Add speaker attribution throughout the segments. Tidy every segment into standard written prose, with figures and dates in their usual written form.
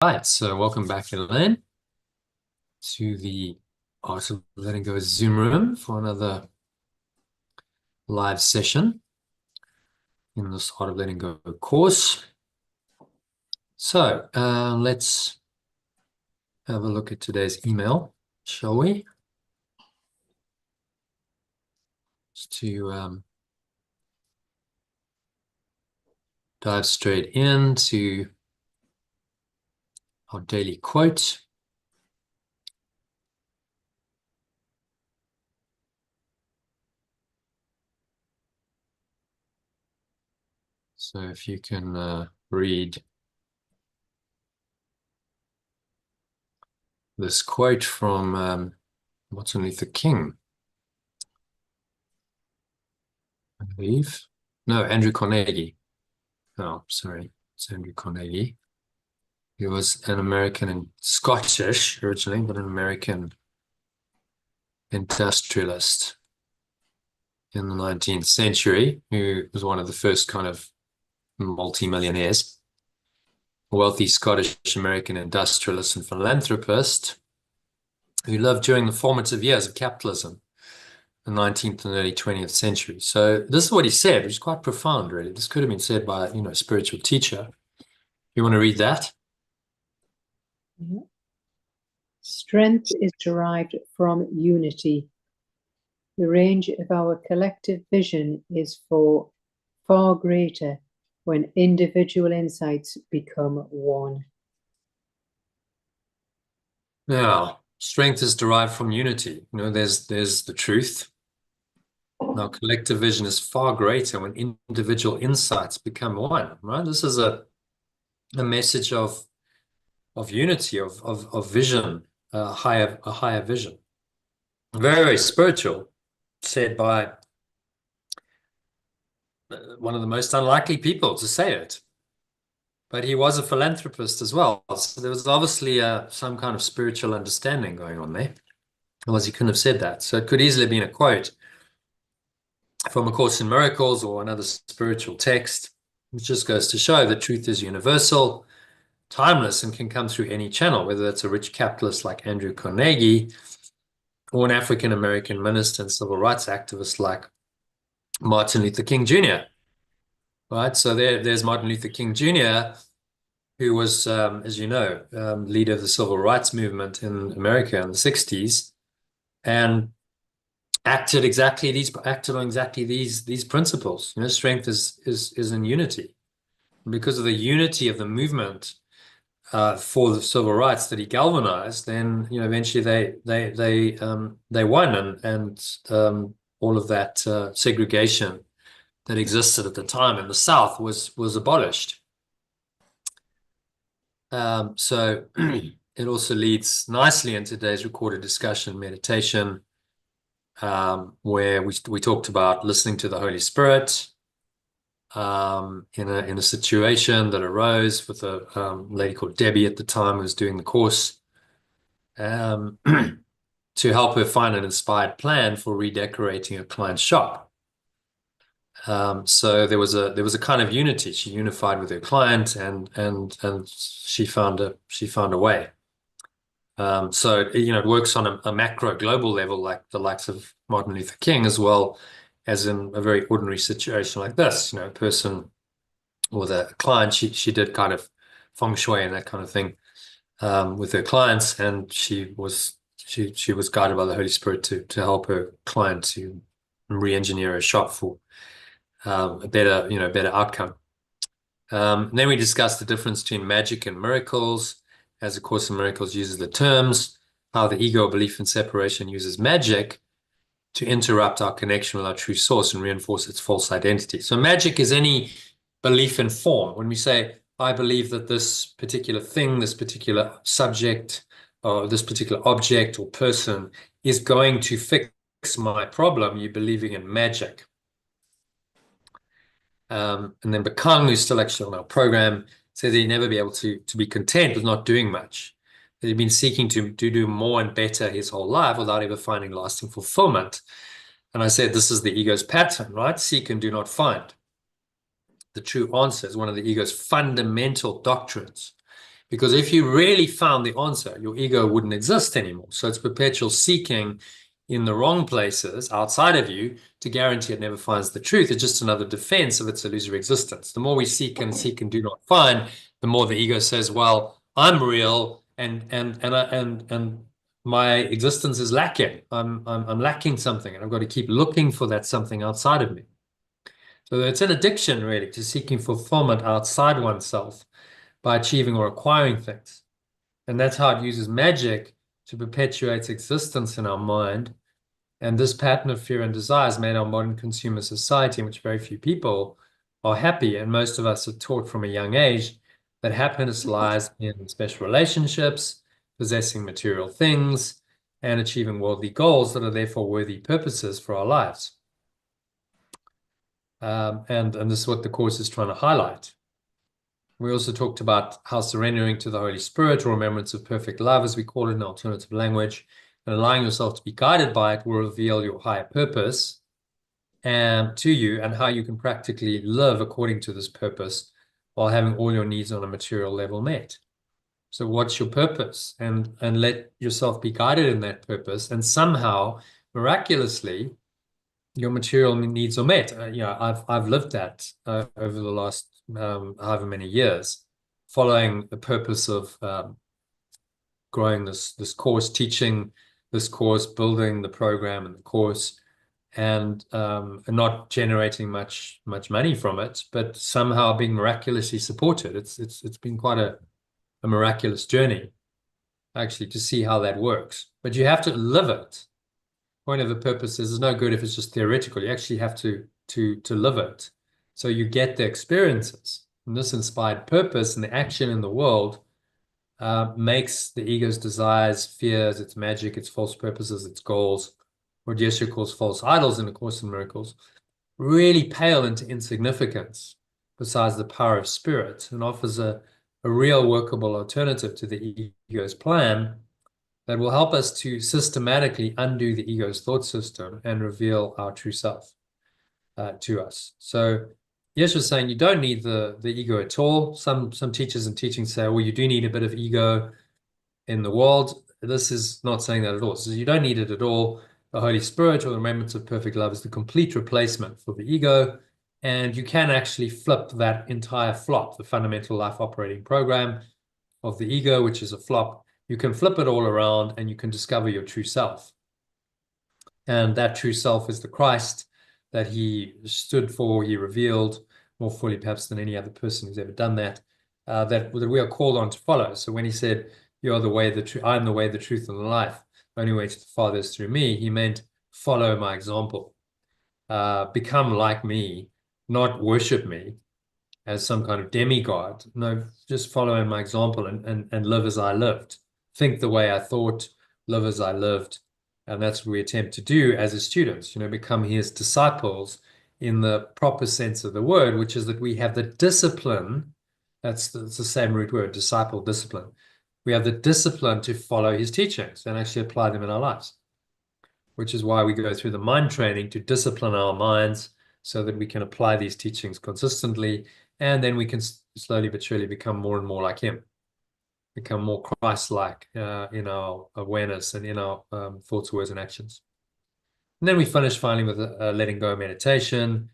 Speaker 1: Right, so welcome back, Elaine, to the Art of Letting Go Zoom room for another live session in this Art of Letting Go course. So let's have a look at today's email, shall we? Just to dive straight into our daily quote. So if you can read this quote from Martin Luther King, I believe. No, Andrew Carnegie. Oh, sorry, it's Andrew Carnegie. He was an American and Scottish originally, but an American industrialist in the 19th century, who was one of the first kind of multi-millionaires, wealthy Scottish American industrialist and philanthropist who lived during the formative years of capitalism, the 19th and early 20th century. So this is what he said, which is quite profound, really. This could have been said by, a spiritual teacher. You want to read that?
Speaker 2: Yeah. Strength is derived from unity. The range of our collective vision is far greater when individual insights become one.
Speaker 1: Now, strength is derived from unity. There's the truth. Our collective vision is far greater when individual insights become one, right? This is a message of unity, of vision, a higher vision. Very, very spiritual, said by one of the most unlikely people to say it. But he was a philanthropist as well. So there was obviously some kind of spiritual understanding going on there. Otherwise, he couldn't have said that. So it could easily have been a quote from A Course in Miracles or another spiritual text, which just goes to show that truth is universal, timeless, and can come through any channel, whether it's a rich capitalist like Andrew Carnegie or an African-American minister and civil rights activist like Martin Luther King Jr. Right? So there's Martin Luther King Jr., who was, as you know, leader of the civil rights movement in America in the 60s, and acted on exactly these principles. Strength is in unity. And because of the unity of the movement for the civil rights that he galvanized, then eventually they won, and all of that segregation that existed at the time in the South was abolished. So it also leads nicely into today's recorded discussion meditation, where we talked about listening to the Holy Spirit in a situation that arose with a lady called Debbie at the time who was doing the course, to help her find an inspired plan for redecorating a client's shop. So there was a kind of unity. She unified with her client, and she found a way. So it works on a macro global level, like the likes of Martin Luther King, as well as in a very ordinary situation like this. A person with a client, she did kind of feng shui and that kind of thing with her clients, and she was guided by the Holy Spirit to help her client to re-engineer her shop for a better outcome. Then we discussed the difference between magic and miracles, as A Course in Miracles uses the terms, how the ego belief in separation uses magic to interrupt our connection with our true source and reinforce its false identity. So magic is any belief in form. When we say, I believe that this particular thing, this particular subject, or this particular object or person is going to fix my problem, you're believing in magic. And then Bakang, who's still actually on our program, says he'd never be able to be content with not doing much. That he'd been seeking to do more and better his whole life without ever finding lasting fulfillment. And I said, this is the ego's pattern, right? Seek and do not find. The true answer is one of the ego's fundamental doctrines Because if you really found the answer, your ego wouldn't exist anymore. So it's perpetual seeking in the wrong places outside of you to guarantee it never finds the truth. It's just another defense of its illusory existence. The more we seek and do not find, the more the ego says, well, I'm real and my existence is lacking. I'm lacking something, and I've got to keep looking for that something outside of me. So it's an addiction, really, to seeking fulfillment outside oneself by achieving or acquiring things. And that's how it uses magic to perpetuate existence in our mind. And this pattern of fear and desire has made our modern consumer society, in which very few people are happy. And most of us are taught from a young age that happiness lies in special relationships, possessing material things, and achieving worldly goals that are therefore worthy purposes for our lives. And this is what the Course is trying to highlight. We also talked about how surrendering to the Holy Spirit, or remembrance of perfect love, as we call it in alternative language, and allowing yourself to be guided by it will reveal your higher purpose and to you, and how you can practically live according to this purpose while having all your needs on a material level met. So what's your purpose? And let yourself be guided in that purpose, and somehow, miraculously, your material needs are met. I've lived that over the last however many years, following the purpose of growing this course, teaching this course, building the program and the course, and not generating much money from it, but somehow being miraculously supported. It's been quite a miraculous journey, actually, to see how that works. But you have to live it. Point of the purpose is, it's no good if it's just theoretical. You actually have to live it. So you get the experiences. And this inspired purpose and the action in the world makes the ego's desires, fears, its magic, its false purposes, its goals, what Yeshua calls false idols in A Course in Miracles, really pale into insignificance besides the power of spirit, and offers a real workable alternative to the ego's plan that will help us to systematically undo the ego's thought system and reveal our true self to us. So Yeshua was saying you don't need the ego at all. Some teachers and teachings say, well, you do need a bit of ego in the world. This is not saying that at all. So you don't need it at all. The Holy Spirit, or the remembrance of perfect love, is the complete replacement for the ego. And you can actually flip that entire flop, the fundamental life operating program of the ego, which is a flop. You can flip it all around and you can discover your true self. And that true self is the Christ that he stood for, he revealed more fully perhaps than any other person who's ever done that, that we are called on to follow. So when he said, you are the way, the truth, I am the way, the truth, and the life, the only way to the Father is through me, he meant follow my example, become like me, not worship me as some kind of demigod. No, just follow in my example and live as I lived. Think the way I thought, live as I lived. And that's what we attempt to do as his students, become his disciples in the proper sense of the word, which is that we have the discipline. It's the same root word, disciple, discipline. We have the discipline to follow his teachings and actually apply them in our lives, which is why we go through the mind training to discipline our minds so that we can apply these teachings consistently. And then we can slowly but surely become more and more like him, become more Christ-like in our awareness and in our thoughts, words, and actions. And then we finished finally with a letting go meditation,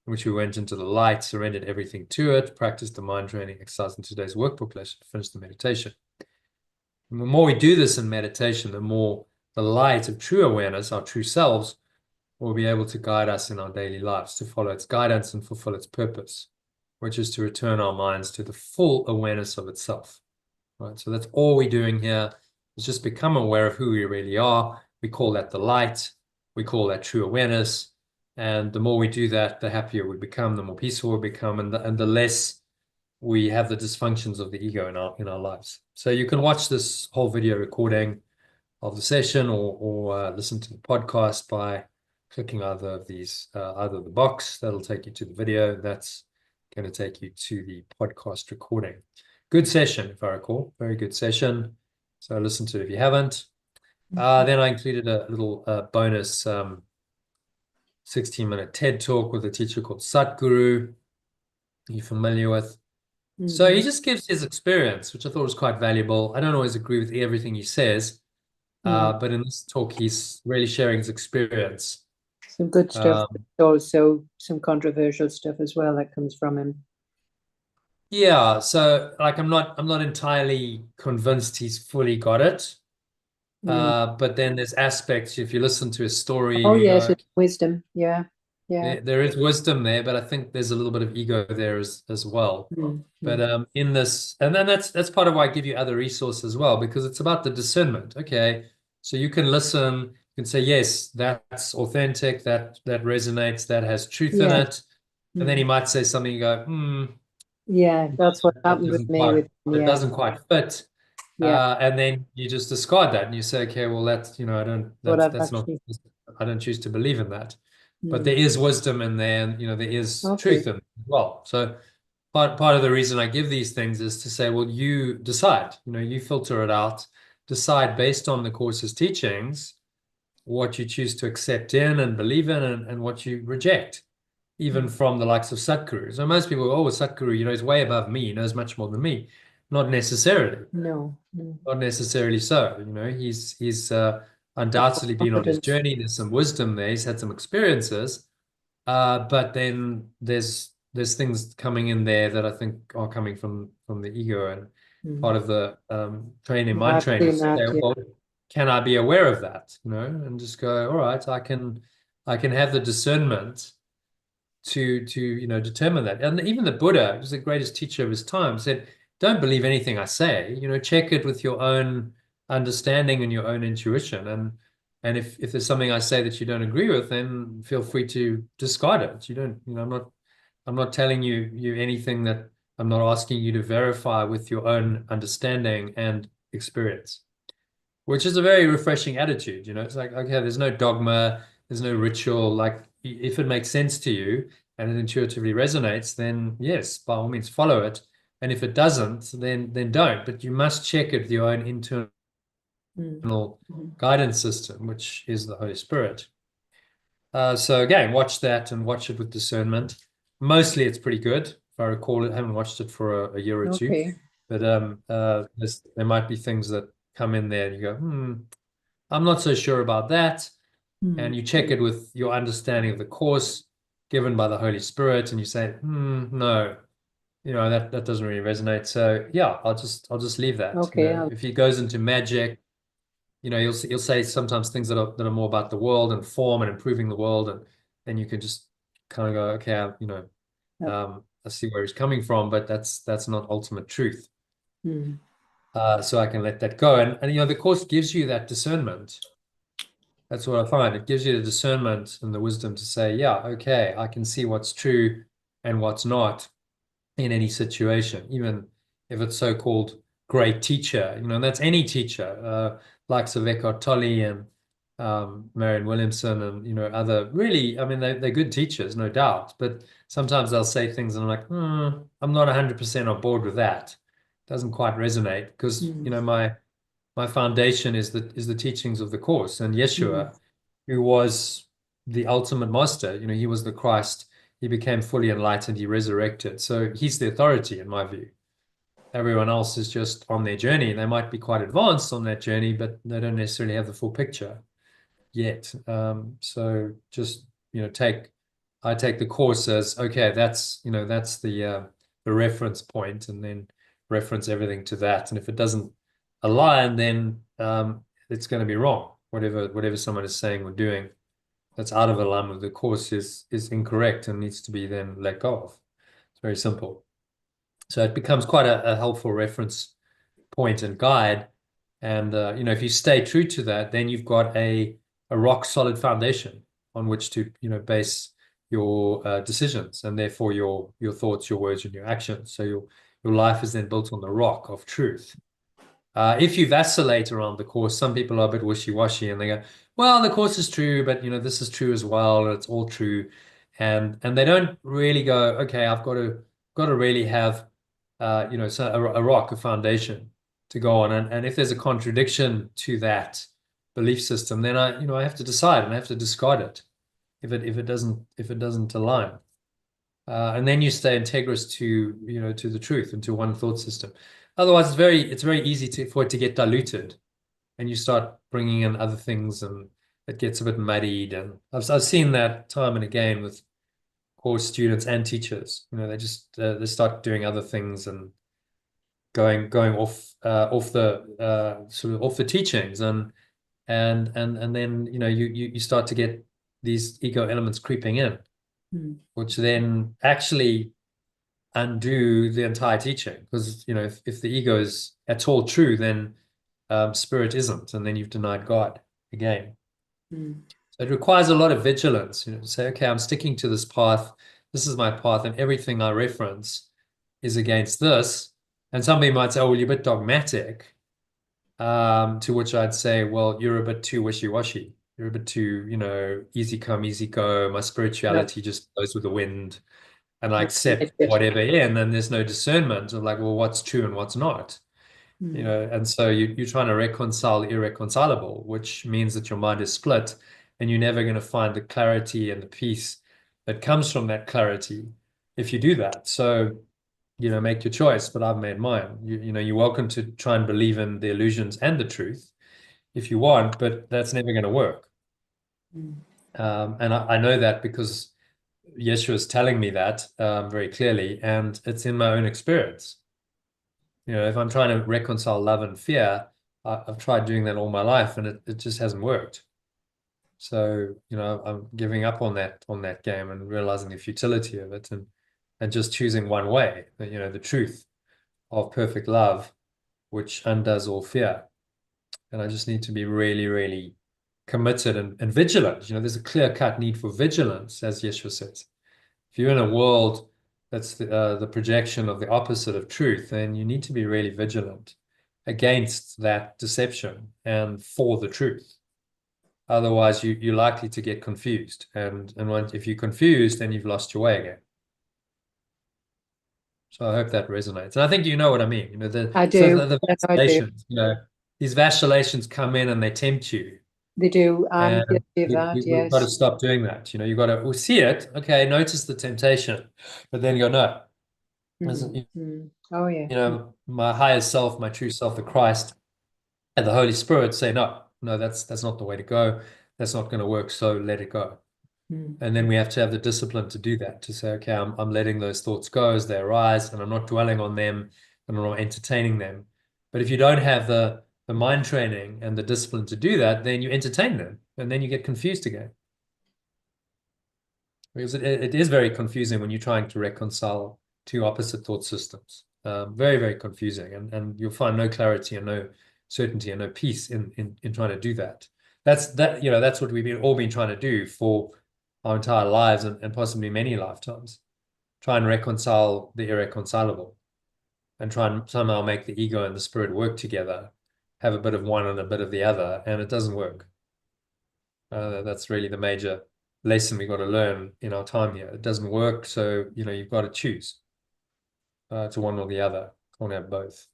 Speaker 1: in which we went into the light, surrendered everything to it, practiced the mind training exercise in today's workbook lesson, finished the meditation. And the more we do this in meditation, the more the light of true awareness, our true selves, will be able to guide us in our daily lives, to follow its guidance and fulfill its purpose, which is to return our minds to the full awareness of itself. Right? So that's all we're doing here, is just become aware of who we really are. We call that the light. We call that true awareness. And the more we do that, the happier we become, the more peaceful we become, and the less we have the dysfunctions of the ego in our lives. So you can watch this whole video recording of the session or listen to the podcast by clicking either of these, either the box that'll take you to the video. That's going to take you to the podcast recording. Good session, if I recall. Very good session. So listen to it if you haven't. Then I included a little bonus 16-minute TED talk with a teacher called Satguru. Are you familiar with? So he
Speaker 2: Mhm.
Speaker 1: just gives his experience, which I thought was quite valuable. I don't always agree with everything he says,
Speaker 2: Mm.
Speaker 1: but in this talk, he's really sharing his experience.
Speaker 2: Some good stuff, but
Speaker 1: Um,
Speaker 2: also some controversial stuff as well that comes from him.
Speaker 1: yeah, so like I'm not entirely convinced he's fully got it.
Speaker 2: Mm.
Speaker 1: But then there's aspects, if you listen to his story,
Speaker 2: Oh
Speaker 1: you
Speaker 2: yes,
Speaker 1: go,
Speaker 2: it's wisdom. Yeah, yeah.
Speaker 1: there is wisdom there, but I think there's a little bit of ego there as well.
Speaker 2: Mm.
Speaker 1: But
Speaker 2: Mm.
Speaker 1: in this, and then that's part of why I give you other resources as well, because it's about the discernment. Okay, so you can listen, you can say, yes, that's authentic, that resonates, that has truth in
Speaker 2: Yeah.
Speaker 1: it. And then he
Speaker 2: Mm.
Speaker 1: might say something, you go,
Speaker 2: Yeah, that's what
Speaker 1: that
Speaker 2: happened with
Speaker 1: doesn't
Speaker 2: me
Speaker 1: quite
Speaker 2: with him.
Speaker 1: that
Speaker 2: Yeah,
Speaker 1: doesn't quite fit.
Speaker 2: yeah.
Speaker 1: And then you just discard that and you say, okay, well, that's, I don't,
Speaker 2: What I've
Speaker 1: that's not,
Speaker 2: actually.
Speaker 1: I don't choose to believe in that. But
Speaker 2: Mm.
Speaker 1: there is wisdom in there, and there is
Speaker 2: Okay.
Speaker 1: truth in it as well. So part of the reason I give these things is to say, well, you decide, you filter it out, decide based on the course's teachings what you choose to accept in and believe in, and what you reject, even
Speaker 2: Mm.
Speaker 1: from the likes of Sadhguru. So most people go, oh, Sadhguru, he's way above me, he knows much more than me. Not necessarily.
Speaker 2: No, no.
Speaker 1: Not necessarily so. He's
Speaker 2: Got
Speaker 1: undoubtedly been on his
Speaker 2: confidence.
Speaker 1: journey. There's some wisdom there. He's had some experiences. But then there's things coming in there that I think are coming from the ego, and
Speaker 2: Mm.
Speaker 1: part of the training,
Speaker 2: Yeah,
Speaker 1: mind
Speaker 2: I've
Speaker 1: training
Speaker 2: seen
Speaker 1: is to
Speaker 2: that.
Speaker 1: say,
Speaker 2: Yeah.
Speaker 1: well, can I be aware of that? And just go, all right, I can have the discernment to determine that. And even the Buddha, who was the greatest teacher of his time, said, don't believe anything I say. Check it with your own understanding and your own intuition. And if there's something I say that you don't agree with, then feel free to discard it. You don't, I'm not telling you anything that I'm not asking you to verify with your own understanding and experience, which is a very refreshing attitude. It's like, okay, there's no dogma, there's no ritual. Like, if it makes sense to you and it intuitively resonates, then yes, by all means follow it. And if it doesn't, then don't. But you must check it with your own internal
Speaker 2: Mm. Mm.
Speaker 1: guidance system, which is the Holy Spirit. So again, watch that and watch it with discernment. Mostly it's pretty good. If I recall it, I haven't watched it for a year or two.
Speaker 2: Okay.
Speaker 1: But there might be things that come in there and you go, I'm not so sure about that. And
Speaker 2: Mm.
Speaker 1: you check it with your understanding of the course given by the Holy Spirit, and you say, no, that doesn't really resonate. So yeah, I'll just leave that.
Speaker 2: Okay.
Speaker 1: If he goes into magic, he'll say sometimes things that are more about the world and form and improving the world, and then you can just kind of go, okay, I see where he's coming from, but that's not ultimate truth.
Speaker 2: Mm.
Speaker 1: So I can let that go. And the course gives you that discernment. That's what I find. It gives you the discernment and the wisdom to say, yeah, okay, I can see what's true and what's not in any situation, even if it's so-called great teacher, and that's any teacher, likes of Eckhart Tolle and Marianne Williamson and, other really, I mean, they're good teachers, no doubt, but sometimes they'll say things and I'm like, I'm not 100% on board with that. Doesn't quite resonate because,
Speaker 2: Mm.
Speaker 1: my foundation is the teachings of the course, and
Speaker 2: Mm.
Speaker 1: Yeshua, who was the ultimate master. He was the Christ. He became fully enlightened. He resurrected. So he's the authority in my view. Everyone else is just on their journey. They might be quite advanced on that journey, but they don't necessarily have the full picture yet. So just, I take the course as, okay, that's the reference point, and then reference everything to that. And if it doesn't align, then it's going to be wrong. Whatever someone is saying or doing that's out of alignment with the course is incorrect and needs to be then let go of. It's very simple. So it becomes quite a helpful reference point and guide. And if you stay true to that, then you've got a rock solid foundation on which to base your decisions, and therefore your thoughts, your words, and your actions. So your life is then built on the rock of truth. If you vacillate around the course, some people are a bit wishy-washy and they go, well, the course is true, but this is true as well, and it's all true. And they don't really go, okay, I've got to really have so a rock, a foundation to go on. And if there's a contradiction to that belief system, then I have to decide and I have to discard it if it doesn't align. And then you stay integrous to, to the truth and to one thought system. Otherwise, it's very easy for it to get diluted, and you start bringing in other things, and it gets a bit muddied. And I've seen that time and again with course students and teachers. They just they start doing other things and going off the sort of off the teachings, and then you start to get these ego elements creeping in, which then actually undo the entire teaching. Because if the ego is at all true, then spirit isn't, and then you've denied God again. So it requires a lot of vigilance, to say, okay, I'm sticking to this path. This is my path, and everything I reference is against this. And somebody might say, oh, well, you're a bit dogmatic. To which I'd say, well, you're a bit too wishy-washy. You're a bit too, easy come, easy go. My spirituality just goes with the wind, and I accept whatever. Yeah, and then there's no discernment of like, well, what's true and what's not. And so you're trying to reconcile the irreconcilable, which means that your mind is split, and you're never going to find the clarity and the peace that comes from that clarity if you do that. So, make your choice, but I've made mine. You're welcome to try and believe in the illusions and the truth if you want, but that's never going to work. And I know that because Yeshua is telling me that very clearly, and it's in my own experience. If I'm trying to reconcile love and fear, I've tried doing that all my life, and it just hasn't worked. So, I'm giving up on that game and realizing the futility of it, and just choosing one way, the truth of perfect love, which undoes all fear. And I just need to be really, really committed and vigilant. There's a clear-cut need for vigilance, as Yeshua says. If you're in a world that's the projection of the opposite of truth, then you need to be really vigilant against that deception and for the truth. Otherwise, you're likely to get confused. And if you're confused, then you've lost your way again. So I hope that resonates. And I think you know what I mean.
Speaker 2: I do.
Speaker 1: The vacillations, these vacillations come in and they tempt you.
Speaker 2: They do.
Speaker 1: And
Speaker 2: Guilty of that,
Speaker 1: we've got to
Speaker 2: yes.
Speaker 1: stop doing that. You've got to see it. Okay, notice the temptation, but then go, no.
Speaker 2: Oh, yeah.
Speaker 1: My higher self, my true self, the Christ, and the Holy Spirit say, no, that's not the way to go. That's not going to work. So let it go. And then we have to have the discipline to do that, to say, okay, I'm letting those thoughts go as they arise, and I'm not dwelling on them, and I'm not entertaining them. But if you don't have the mind training and the discipline to do that, then you entertain them, and then you get confused again. Because it is very confusing when you're trying to reconcile two opposite thought systems. Very, very confusing, and you'll find no clarity and no certainty and no peace in trying to do that. That's what we've all been trying to do for our entire lives, and possibly many lifetimes. Try and reconcile the irreconcilable, and try and somehow make the ego and the spirit work together, have a bit of one and a bit of the other, and it doesn't work. That's really the major lesson we've got to learn in our time here. It doesn't work, so you've got to choose to one or the other. Can't have both.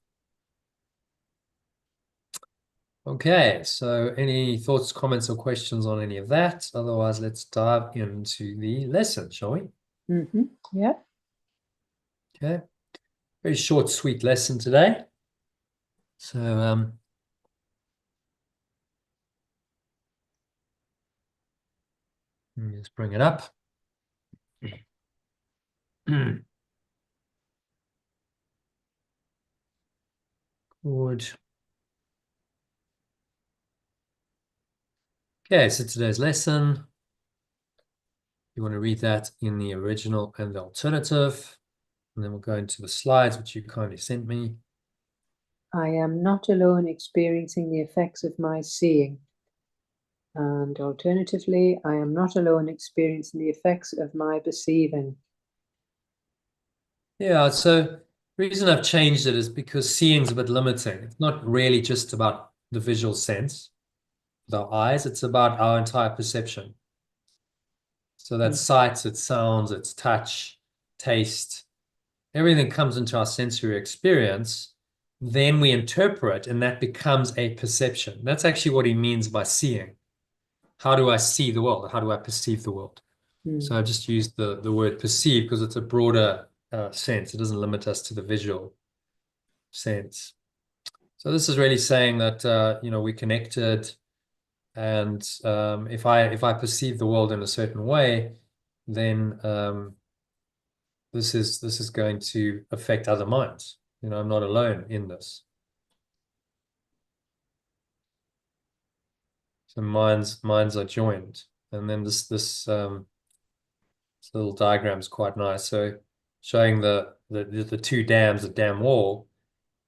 Speaker 1: Okay, so any thoughts, comments, or questions on any of that? Otherwise, let's dive into the lesson, shall we?
Speaker 2: Yeah.
Speaker 1: Okay. Very short, sweet lesson today. So, let me just bring it up. Good. Okay, so today's lesson, you want to read that in the original and the alternative, and then we'll go into the slides, which you kindly sent me.
Speaker 2: I am not alone experiencing the effects of my seeing. And alternatively, I am not alone experiencing the effects of my perceiving.
Speaker 1: Yeah, so the reason I've changed it is because seeing's a bit limiting. It's not really just about the visual sense with our eyes, it's about our entire perception. So that's sight, it's sounds, it's touch, taste, everything comes into our sensory experience. Then we interpret, and that becomes a perception. That's actually what he means by seeing. How do I see the world? How do I perceive the world? So I just used the word perceive because it's a broader sense. It doesn't limit us to the visual sense. So this is really saying that we're connected, and if I perceive the world in a certain way, then this is going to affect other minds. I'm not alone in this. So minds are joined, and then this little diagram is quite nice. So showing the two dams, the dam wall,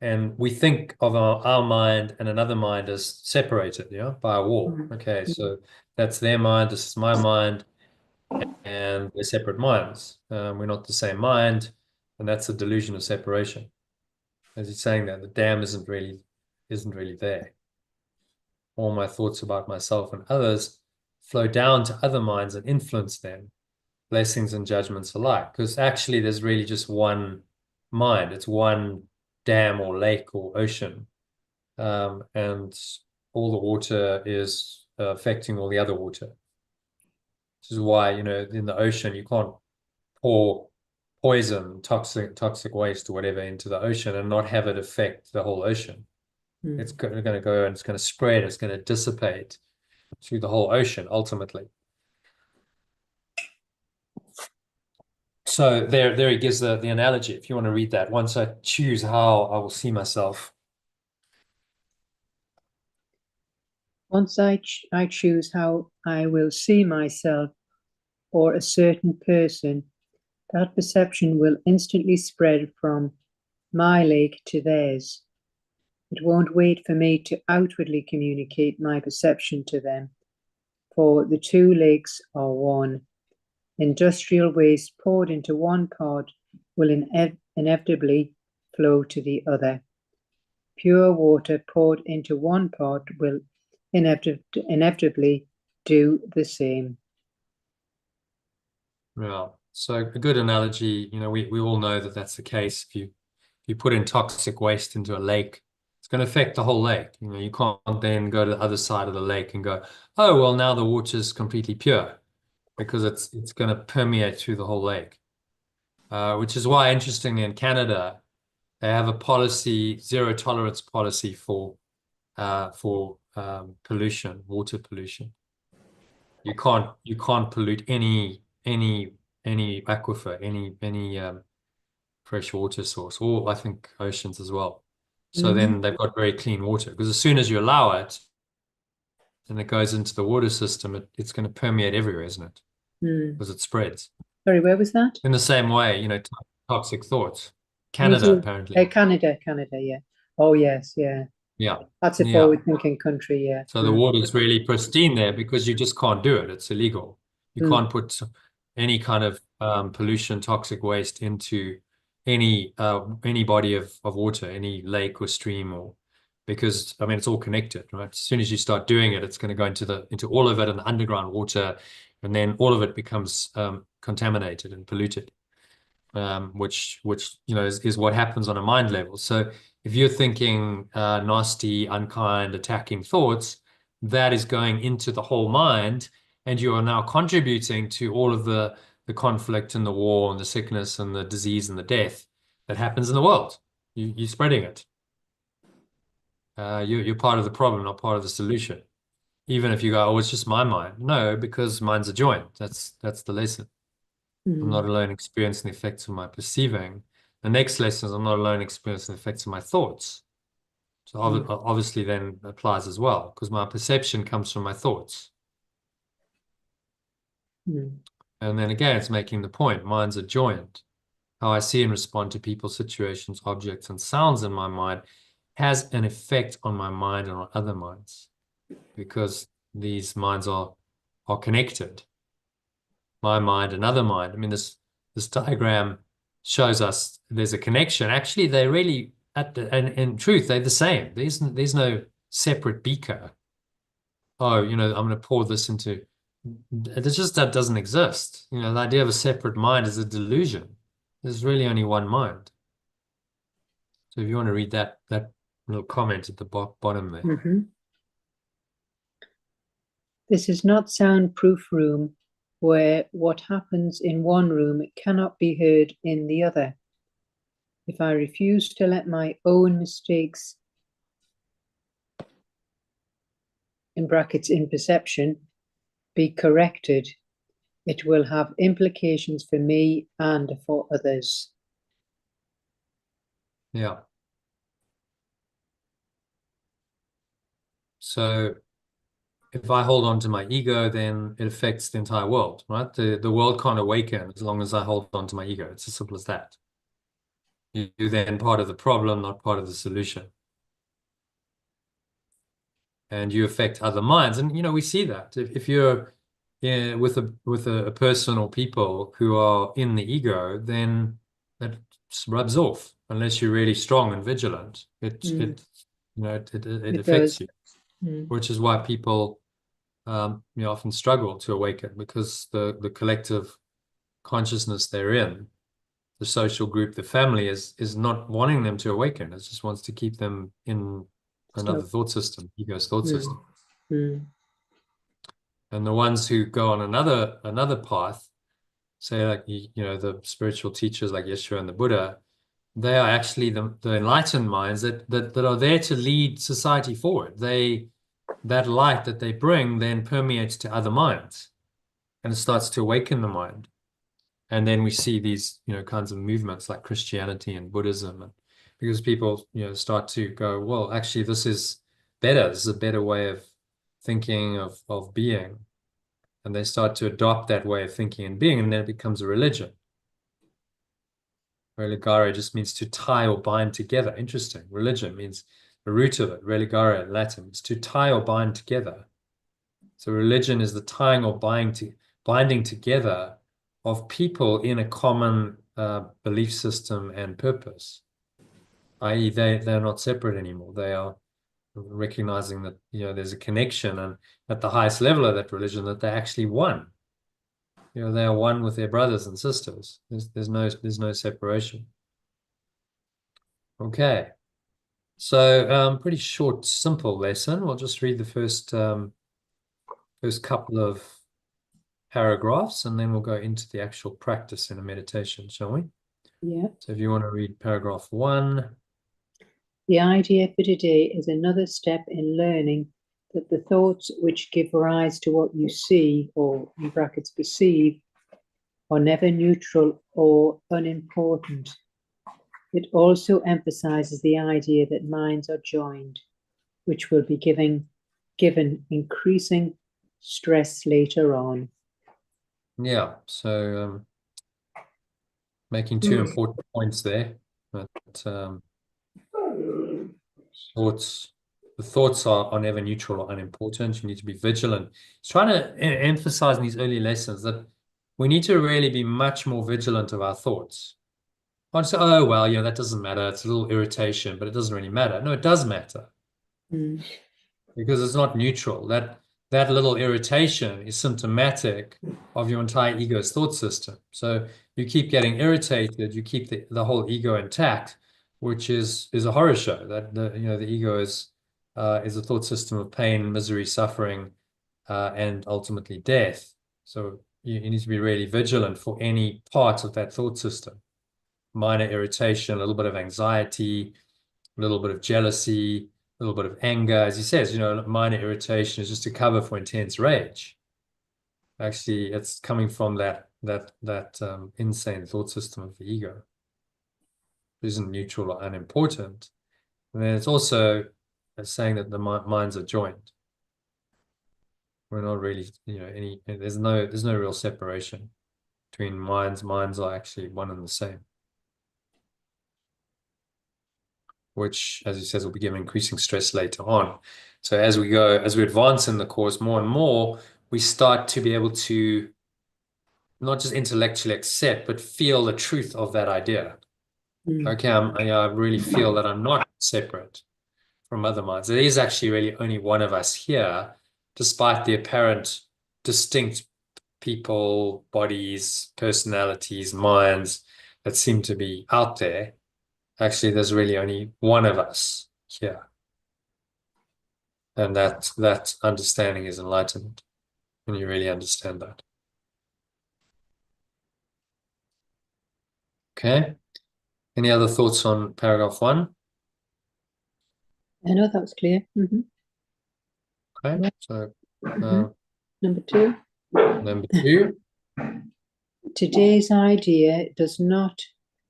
Speaker 1: and we think of our mind and another mind as separated, by a wall. Okay, so that's their mind, this is my mind, and we're separate minds. We're not the same mind, and that's the delusion of separation. As he's saying that the dam isn't really there. All my thoughts about myself and others flow down to other minds and influence them, blessings and judgments alike. Because actually, there's really just one mind. It's one dam or lake or ocean, and all the water is affecting all the other water. Which is why, in the ocean, you can't pour poison, toxic waste or whatever into the ocean and not have it affect the whole ocean. It's going to go and it's going to spread, it's going to dissipate through the whole ocean ultimately. So there he gives the analogy, if you want to read that. Once I choose how I will see myself.
Speaker 2: Once I choose how I will see myself or a certain person, that perception will instantly spread from my lake to theirs. It won't wait for me to outwardly communicate my perception to them, for the two lakes are one. Industrial waste poured into one part will inevitably flow to the other. Pure water poured into one part will inevitably do the same.
Speaker 1: Yeah, so a good analogy, we all know that that's the case. If you put in toxic waste into a lake, it's going to affect the whole lake. You can't then go to the other side of the lake and go, oh, well, now the water's completely pure, because it's going to permeate through the whole lake. Which is why, interestingly, in Canada, they have a policy, zero tolerance policy for pollution, water pollution. You can't pollute any aquifer, any fresh water source, or I think oceans as well. So then they've got very clean water, because as soon as you allow it and it goes into the water system, it's going to permeate everywhere, isn't it? Because it spreads.
Speaker 2: Sorry, where was that?
Speaker 1: In the same way, toxic thoughts. Canada, apparently.
Speaker 2: Canada, yeah. Oh, yes, yeah.
Speaker 1: Yeah.
Speaker 2: That's a forward-thinking country, yeah.
Speaker 1: So the water is really pristine there because you just can't do it. It's illegal. You can't put any kind of pollution, toxic waste into any body of water, any lake or stream, because it's all connected, right? As soon as you start doing it, it's going to go into all of it and the underground water, and then all of it becomes contaminated and polluted. Which is what happens on a mind level. So if you're thinking nasty, unkind, attacking thoughts, that is going into the whole mind, and you are now contributing to all of the conflict and the war and the sickness and the disease and the death that happens in the world. You're spreading it. You're part of the problem, not part of the solution. Even if you go, oh, it's just my mind. No, because minds are joined. That's the lesson. I'm not alone experiencing the effects of my perceiving. The next lesson is I'm not alone experiencing the effects of my thoughts. So obviously then applies as well, because my perception comes from my thoughts. And then again, it's making the point, minds are joined. How I see and respond to people, situations, objects, and sounds in my mind has an effect on my mind and on other minds, because these minds are connected. My mind, another mind. This diagram shows us there's a connection. Actually, they're really and in truth, they're the same. There's no separate beaker. Oh, I'm going to pour this into. It's just that doesn't exist. The idea of a separate mind is a delusion. There's really only one mind. So if you want to read that little comment at the bottom there.
Speaker 2: This is not soundproof room where what happens in one room cannot be heard in the other. If I refuse to let my own mistakes, in brackets in perception, be corrected, it will have implications for me and for others.
Speaker 1: Yeah. So if I hold on to my ego, then it affects the entire world, right? The world can't awaken as long as I hold on to my ego. It's as simple as that. You're then part of the problem, not part of the solution. And you affect other minds. And, we see that. If you're with a person or people who are in the ego, then that rubs off unless you're really strong and vigilant. It affects
Speaker 2: does.
Speaker 1: you, which is why people often struggle to awaken, because the collective consciousness they're in, the social group, the family is not wanting them to awaken. It just wants to keep them in another thought system, ego's thought system. And the ones who go on another path, say like the spiritual teachers like Yeshua and the Buddha, they are actually the enlightened minds that are there to lead society forward. That light that they bring then permeates to other minds, and it starts to awaken the mind. And then we see these, kinds of movements like Christianity and Buddhism, and because people, start to go, well, actually, this is better. This is a better way of thinking, of being. And they start to adopt that way of thinking and being, and then it becomes a religion. Religare just means to tie or bind together. Interesting. Religion means the root of it, religare in Latin, is to tie or bind together. So religion is the tying or binding together of people in a common belief system and purpose, i.e. they're not separate anymore. They are recognizing that there's a connection, and at the highest level of that religion, that they're actually one. They are one with their brothers and sisters. There's no separation. Okay, so pretty short, simple lesson. We'll just read the first couple of paragraphs, and then we'll go into the actual practice in a meditation, shall we?
Speaker 2: Yeah.
Speaker 1: So if you want to read paragraph 1.
Speaker 2: The idea for today is another step in learning that the thoughts which give rise to what you see, or in brackets perceive, are never neutral or unimportant. It also emphasizes the idea that minds are joined, which will be given increasing stress later on.
Speaker 1: Yeah, so making two important points there. But the thoughts are never neutral or unimportant. You need to be vigilant. It's trying to emphasize in these early lessons that we need to really be much more vigilant of our thoughts. Not say, oh, well, that doesn't matter. It's a little irritation, but it doesn't really matter. No, it does matter. Because it's not neutral. That little irritation is symptomatic of your entire ego's thought system. So you keep getting irritated, you keep the whole ego intact, which is a horror show. That the ego is a thought system of pain, misery, suffering, and ultimately death. So you need to be really vigilant for any part of that thought system. Minor irritation, a little bit of anxiety, a little bit of jealousy, a little bit of anger. As he says, minor irritation is just a cover for intense rage. Actually, it's coming from that insane thought system of the ego. It isn't neutral or unimportant. And then it's also saying that the minds are joined. We're not really, there's no real separation between minds. Minds are actually one and the same, which, as he says, will be given increasing stress later on. So as we advance in the course more and more, we start to be able to not just intellectually accept, but feel the truth of that idea. Okay, I really feel that I'm not separate from other minds. There is actually really only one of us here, despite the apparent distinct people, bodies, personalities, minds that seem to be out there. Actually, there's really only one of us here. And that understanding is enlightenment when you really understand that. Okay. Any other thoughts on paragraph 1?
Speaker 2: I know that was clear.
Speaker 1: Okay.
Speaker 2: Yeah.
Speaker 1: So
Speaker 2: Number 2.
Speaker 1: number 2.
Speaker 2: Today's idea does not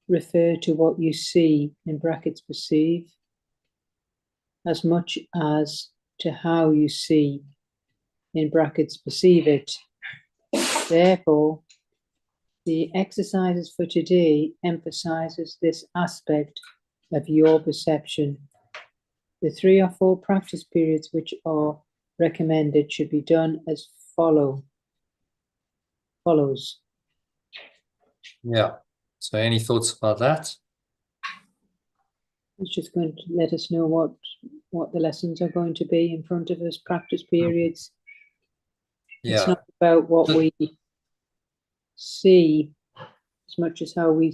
Speaker 2: refer to what you see, in brackets perceive, as much as to how you see, in brackets perceive it. Therefore, the exercises for today emphasizes this aspect of your perception. The 3 or 4 practice periods which are recommended should be done as follows.
Speaker 1: Yeah. So any thoughts about that?
Speaker 2: It's just going to let us know what the lessons are going to be in front of us, practice periods. It's
Speaker 1: Yeah.
Speaker 2: not about what we see as much as how we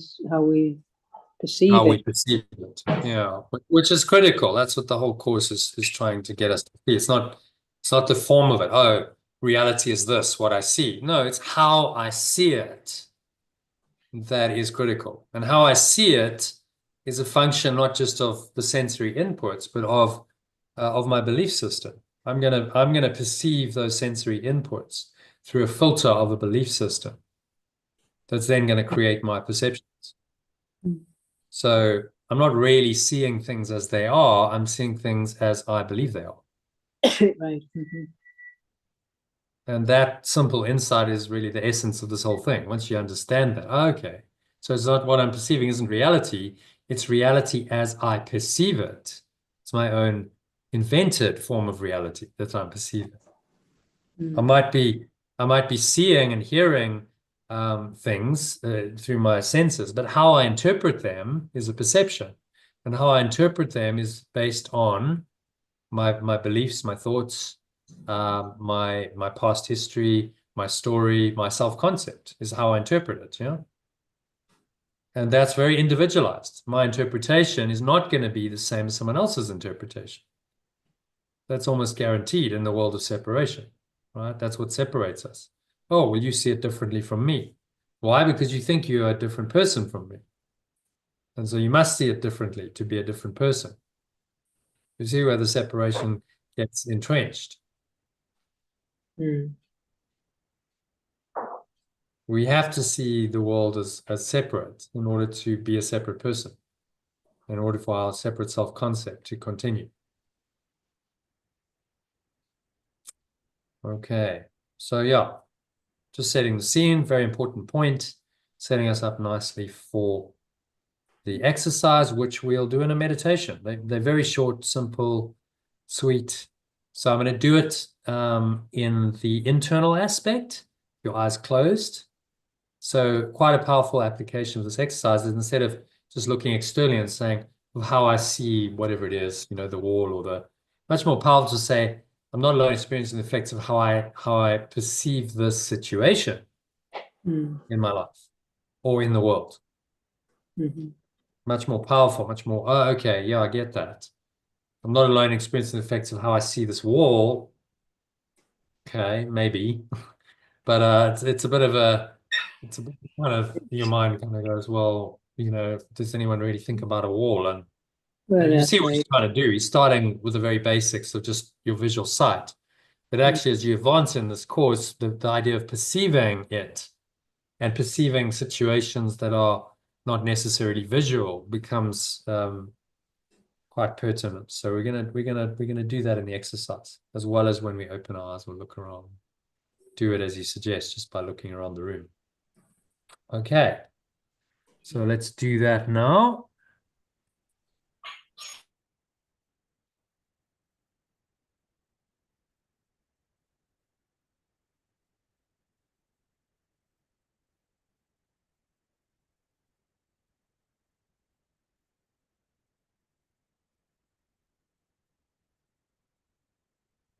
Speaker 2: perceive
Speaker 1: How we
Speaker 2: it.
Speaker 1: perceive it. Yeah. Which is critical. That's what the whole course is trying to get us to see. It's not the form of it. Oh, reality is this, what I see. No, it's how I see it that is critical. And how I see it is a function not just of the sensory inputs, but of my belief system. I'm gonna perceive those sensory inputs through a filter of a belief system that's then going to create my perceptions.
Speaker 2: Mm.
Speaker 1: So I'm not really seeing things as they are. I'm seeing things as I believe they are.
Speaker 2: Right.
Speaker 1: And that simple insight is really the essence of this whole thing. Once you understand that, okay, so it's not what I'm perceiving isn't reality. It's reality as I perceive it. It's my own invented form of reality that I'm perceiving. I might be seeing and hearing things through my senses, but how I interpret them is a perception, and how I interpret them is based on my beliefs, my thoughts, my past history, my story, my self-concept is how I interpret it. Yeah, and that's very individualized. My interpretation is not going to be the same as someone else's interpretation. That's almost guaranteed in the world of separation, right? That's what separates us. Oh, well, you see it differently from me. Why? Because you think you're a different person from me. And so you must see it differently to be a different person. You see where the separation gets entrenched.
Speaker 2: Mm.
Speaker 1: We have to see the world as separate in order to be a separate person, in order for our separate self-concept to continue. Okay. So yeah, just setting the scene, very important point, setting us up nicely for the exercise, which we'll do in a meditation. They're very short, simple, sweet. So I'm going to do it in the internal aspect, your eyes closed. So quite a powerful application of this exercise is instead of just looking externally and saying, well, how I see whatever it is, the wall or much more powerful to say, I'm not alone experiencing the effects of how I perceive this situation in my life or in the world. Much more powerful, much more, oh, okay, yeah, I get that. I'm not alone experiencing the effects of how I see this wall. Okay, maybe. But it's a bit of kind of your mind kind of goes, well, does anyone really think about a wall? And
Speaker 2: Well,
Speaker 1: you
Speaker 2: that's
Speaker 1: see what he's
Speaker 2: right.
Speaker 1: trying to do. He's starting with the very basics of just your visual sight. But actually, as you advance in this course, the idea of perceiving it and perceiving situations that are not necessarily visual becomes quite pertinent. So we're gonna do that in the exercise, as well as when we open our eyes, we'll look around. Do it as you suggest, just by looking around the room. Okay, so let's do that now.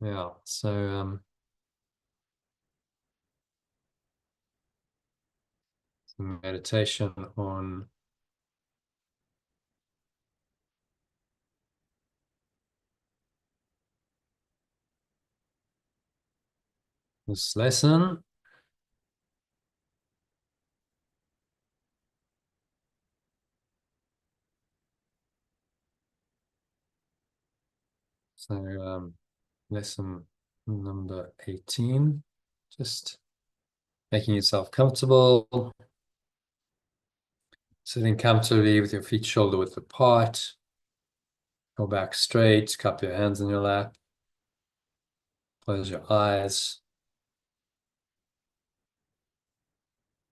Speaker 1: Yeah, so some meditation on this lesson. So lesson number 18, just making yourself comfortable, sitting comfortably with your feet shoulder width apart, your back straight, cup your hands in your lap, close your eyes.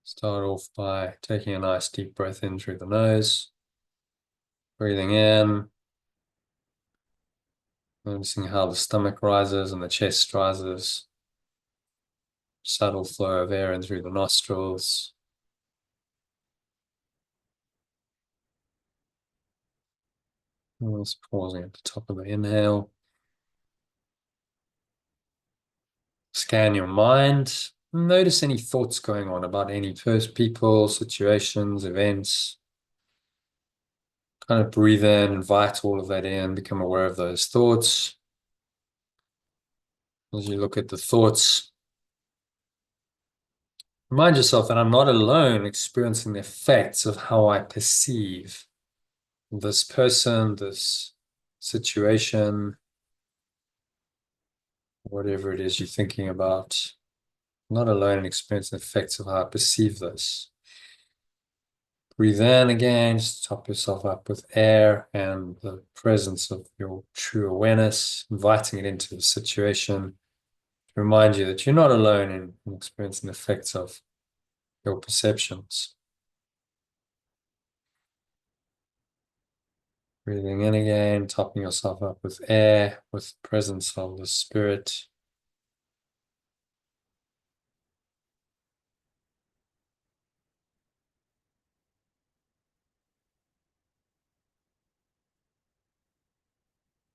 Speaker 1: Start off by taking a nice deep breath in through the nose, breathing in, noticing how the stomach rises and the chest rises. Subtle flow of air in through the nostrils. Just pausing at the top of the inhale. Scan your mind. Notice any thoughts going on about any people, situations, events. Kind of breathe in, invite all of that in, become aware of those thoughts. As you look at the thoughts, remind yourself that I'm not alone experiencing the effects of how I perceive this person, this situation, whatever it is you're thinking about. I'm not alone in experiencing the effects of how I perceive this. Breathe in again, just top yourself up with air and the presence of your true awareness, inviting it into the situation to remind you that you're not alone in experiencing the effects of your perceptions. Breathing in again, topping yourself up with air, with the presence of the spirit.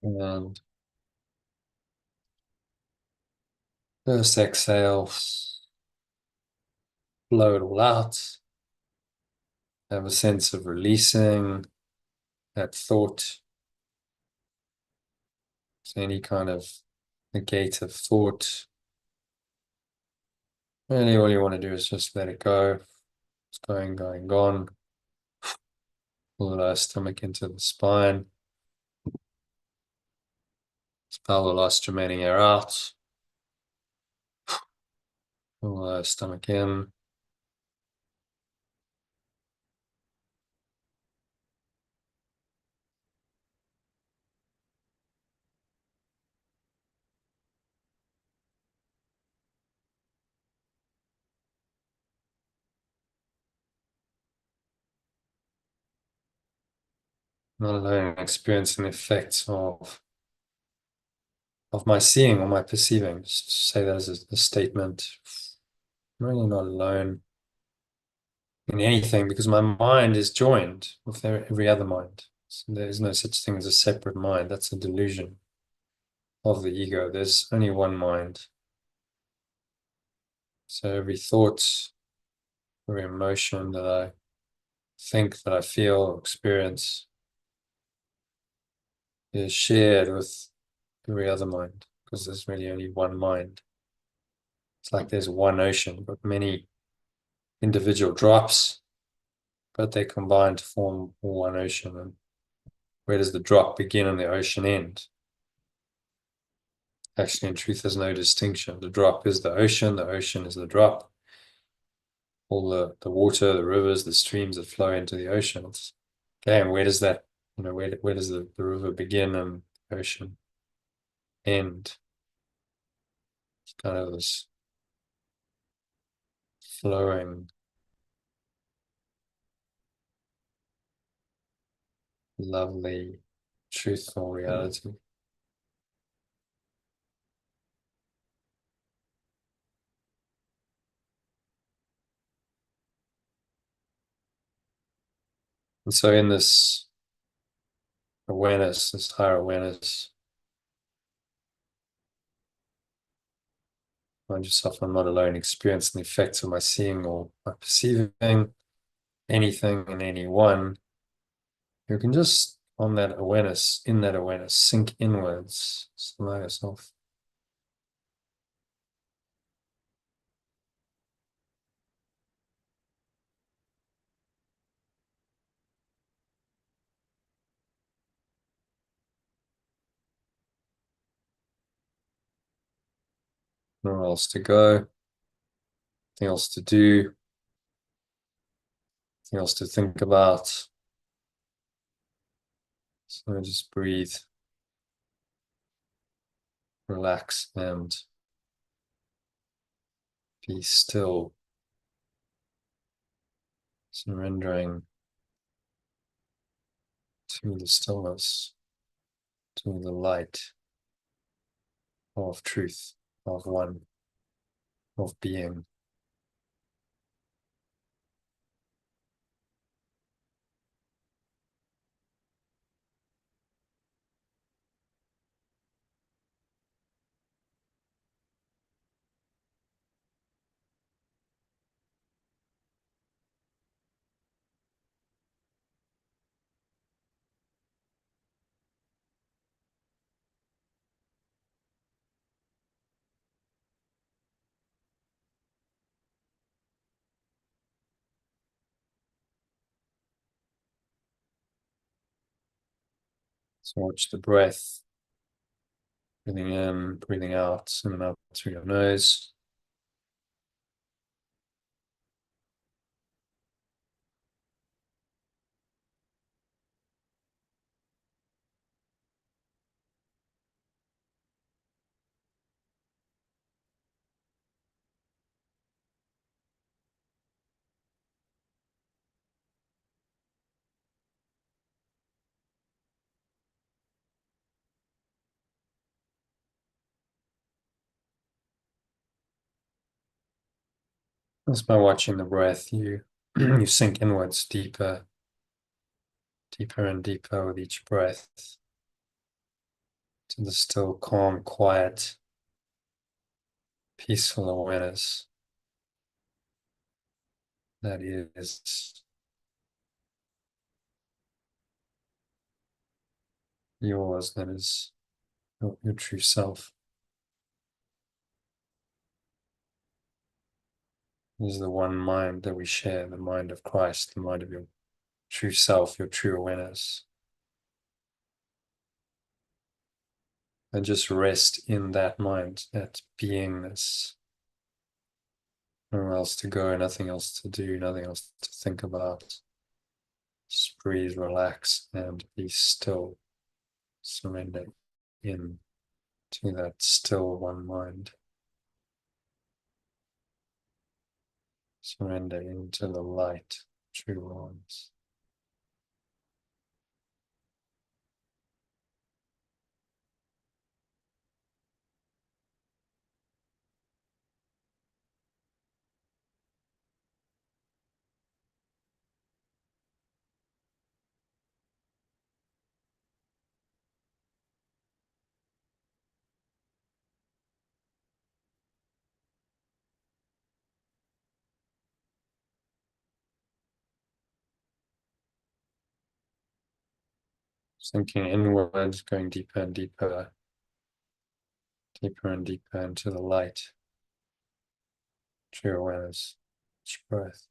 Speaker 1: And first exhale, blow it all out. Have a sense of releasing that thought. So any kind of negative thought. Really, all you want to do is just let it go. It's going, gone. Pull the stomach into the spine. Expel the last remaining air out. Pull the stomach in. Not alone experiencing the effects of my seeing or my perceiving. Just say that as a statement. I'm really not alone in anything because my mind is joined with every other mind. So there's no such thing as a separate mind. That's a delusion of the ego. There's only one mind. So every thought, every emotion that I think, that I feel, experience is shared with every other mind because there's really only one mind. It's like there's one ocean, but many individual drops, but they combine to form one ocean. And where does the drop begin and the ocean end? Actually, in truth, there's no distinction. The drop is the ocean is the drop. All the water, the rivers, the streams that flow into the ocean. Okay, and where does that, where does the river begin and the ocean end? It's kind of this flowing, lovely, truthful reality. And so in this awareness, this higher awareness, find yourself, I'm not alone experiencing the effects of my seeing or my perceiving anything and anyone. You can just, on that awareness, in that awareness, sink inwards, allow yourself. nowhere else to go, nothing else to do, nothing else to think about. So just breathe, relax, and be still, surrendering to the stillness, to the light of truth, of one, of being. So watch the breath, breathing in, breathing out through your nose. Just by watching the breath, you you sink inwards deeper, deeper and deeper with each breath, to the still, calm, quiet, peaceful awareness that is yours, that is your true self. This is the one mind that we share, the mind of Christ, the mind of your true self, your true awareness. And just rest in that mind, that beingness. Nowhere else to go, nothing else to do, nothing else to think about. Just breathe, relax, and be still. Surrender in to that still one mind. Surrender into the light, true ones. Sinking inwards, going deeper and deeper, deeper and deeper into the light, true awareness, each breath.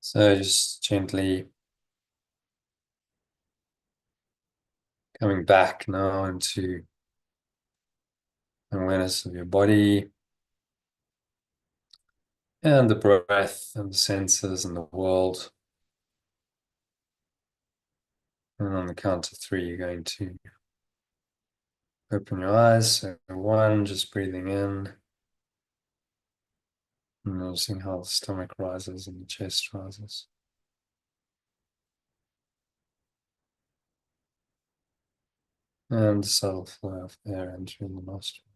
Speaker 1: So just gently coming back now into awareness of your body and the breath and the senses and the world. And on the count of 3, you're going to open your eyes. So 1, just breathing in. And noticing how the stomach rises and the chest rises. And the subtle flow of air entering the nostrils.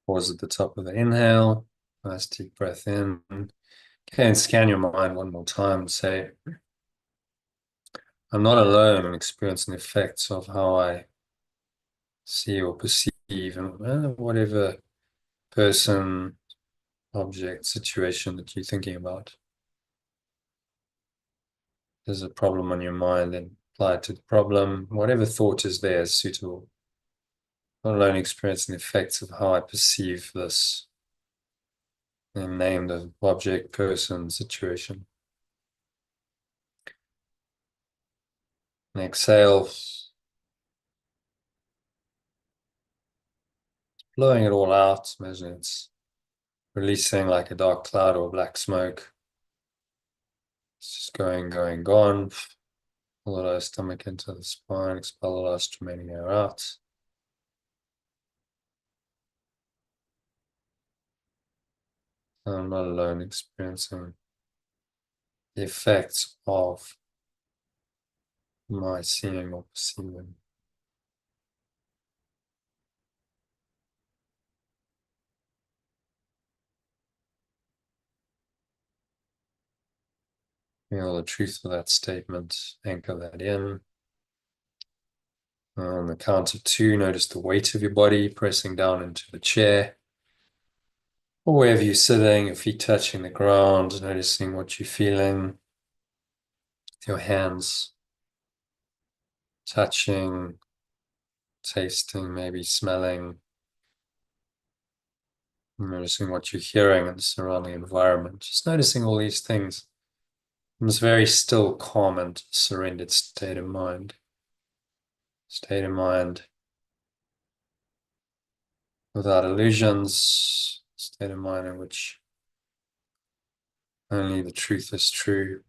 Speaker 1: Pause at the top of the inhale. Nice deep breath in. Okay, and scan your mind one more time and say, I'm not alone in experiencing the effects of how I see or perceive and whatever person, object, situation that you're thinking about. There's a problem on your mind, then apply it to the problem. Whatever thought is there is suitable. Not alone experiencing the effects of how I perceive this, and name the object, person, situation. And exhale, blowing it all out. Imagine it's releasing like a dark cloud or black smoke. It's just going, gone. Pull the lower stomach into the spine, expel the last remaining air out. I'm not alone experiencing the effects of my seeing or perceiving. Feel the truth of that statement, anchor that in. On the count of 2, notice the weight of your body pressing down into the chair. Or wherever you're sitting, your feet touching the ground, noticing what you're feeling. With your hands touching, tasting, maybe smelling. Noticing what you're hearing in the surrounding environment. Just noticing all these things in this very still, calm, and surrendered state of mind. State of mind without illusions. State of mind in which only the truth is true.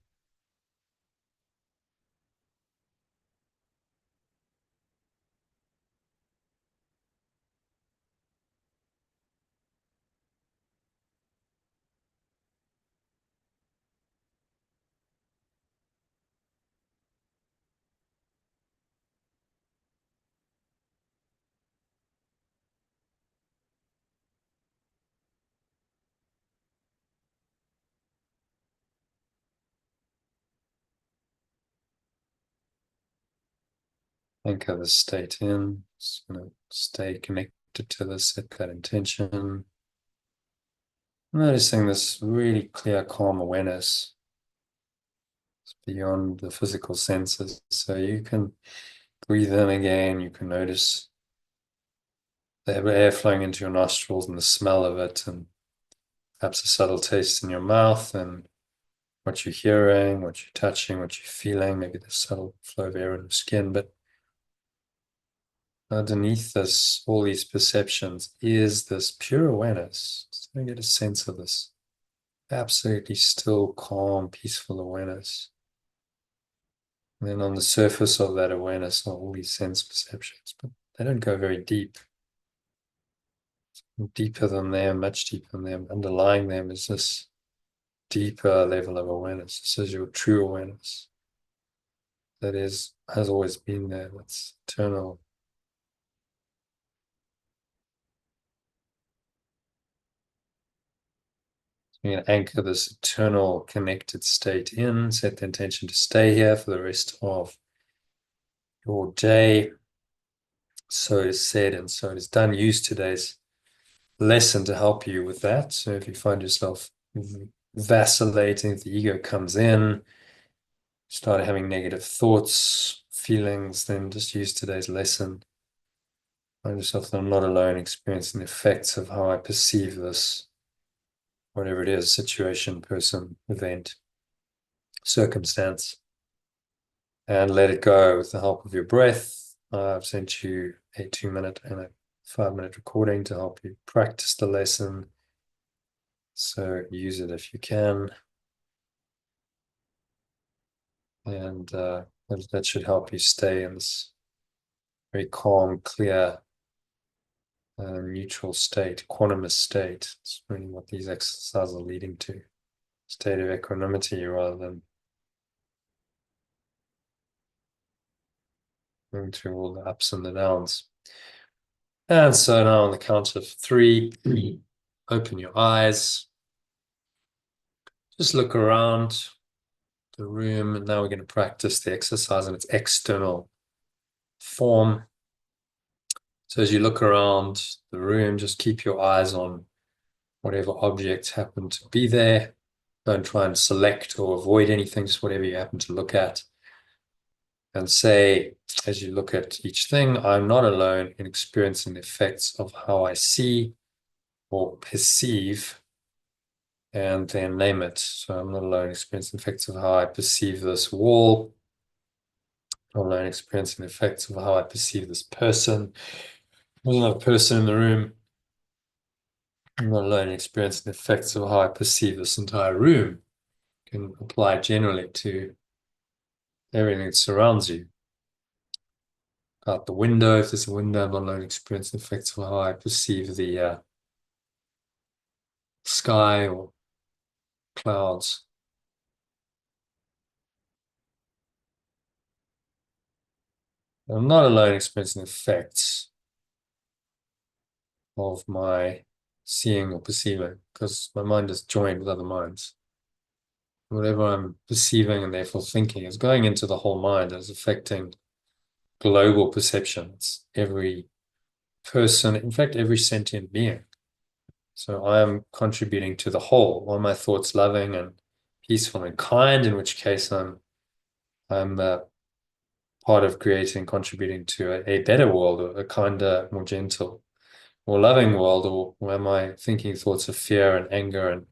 Speaker 1: Anchor the state in. Just gonna stay connected to this, set that intention. Noticing this really clear, calm awareness. It's beyond the physical senses. So you can breathe in again. You can notice the air flowing into your nostrils and the smell of it, and perhaps a subtle taste in your mouth, and what you're hearing, what you're touching, what you're feeling, maybe the subtle flow of air in your skin. But underneath this, all these perceptions, is this pure awareness. Just to get a sense of this absolutely still, calm, peaceful awareness. And then on the surface of that awareness are all these sense perceptions, but they don't go very deep. Deeper than them, much deeper than them. Underlying them is this deeper level of awareness. This is your true awareness. That has always been there. That's eternal. So you're going to anchor this eternal connected state in, set the intention to stay here for the rest of your day. So it is said, and so it is done. Use today's lesson to help you with that. So if you find yourself vacillating, if the ego comes in, start having negative thoughts, feelings, then just use today's lesson. Find yourself that I'm not alone experiencing the effects of how I perceive this, whatever it is, situation, person, event, circumstance, and let it go with the help of your breath. I've sent you a 2-minute and a 5-minute recording to help you practice the lesson. So use it if you can. And that should help you stay in this very calm, clear, neutral state, quantumous state. It's really what these exercises are leading to. State of equanimity rather than going through all the ups and the downs. And so now on the count of 3, open your eyes. Just look around the room. And now we're going to practice the exercise in its external form. So as you look around the room, just keep your eyes on whatever objects happen to be there. Don't try and select or avoid anything, just whatever you happen to look at. And say, as you look at each thing, I'm not alone in experiencing the effects of how I see or perceive, and then name it. So I'm not alone experiencing the effects of how I perceive this wall. I'm not alone experiencing the effects of how I perceive this person. There's another person in the room. I'm not alone experiencing the effects of how I perceive this entire room. You can apply generally to everything that surrounds you. Out the window, if there's a window, I'm not alone experiencing the effects of how I perceive the sky or clouds. I'm not alone experiencing the effects of my seeing or perceiving, because my mind is joined with other minds. Whatever I'm perceiving and therefore thinking is going into the whole mind and is affecting global perception. It's every person, in fact, every sentient being. So I am contributing to the whole. Are my thoughts loving and peaceful and kind, in which case I'm part of creating, contributing to a better world, a kinder, more gentle, more loving world, or am I thinking thoughts of fear and anger and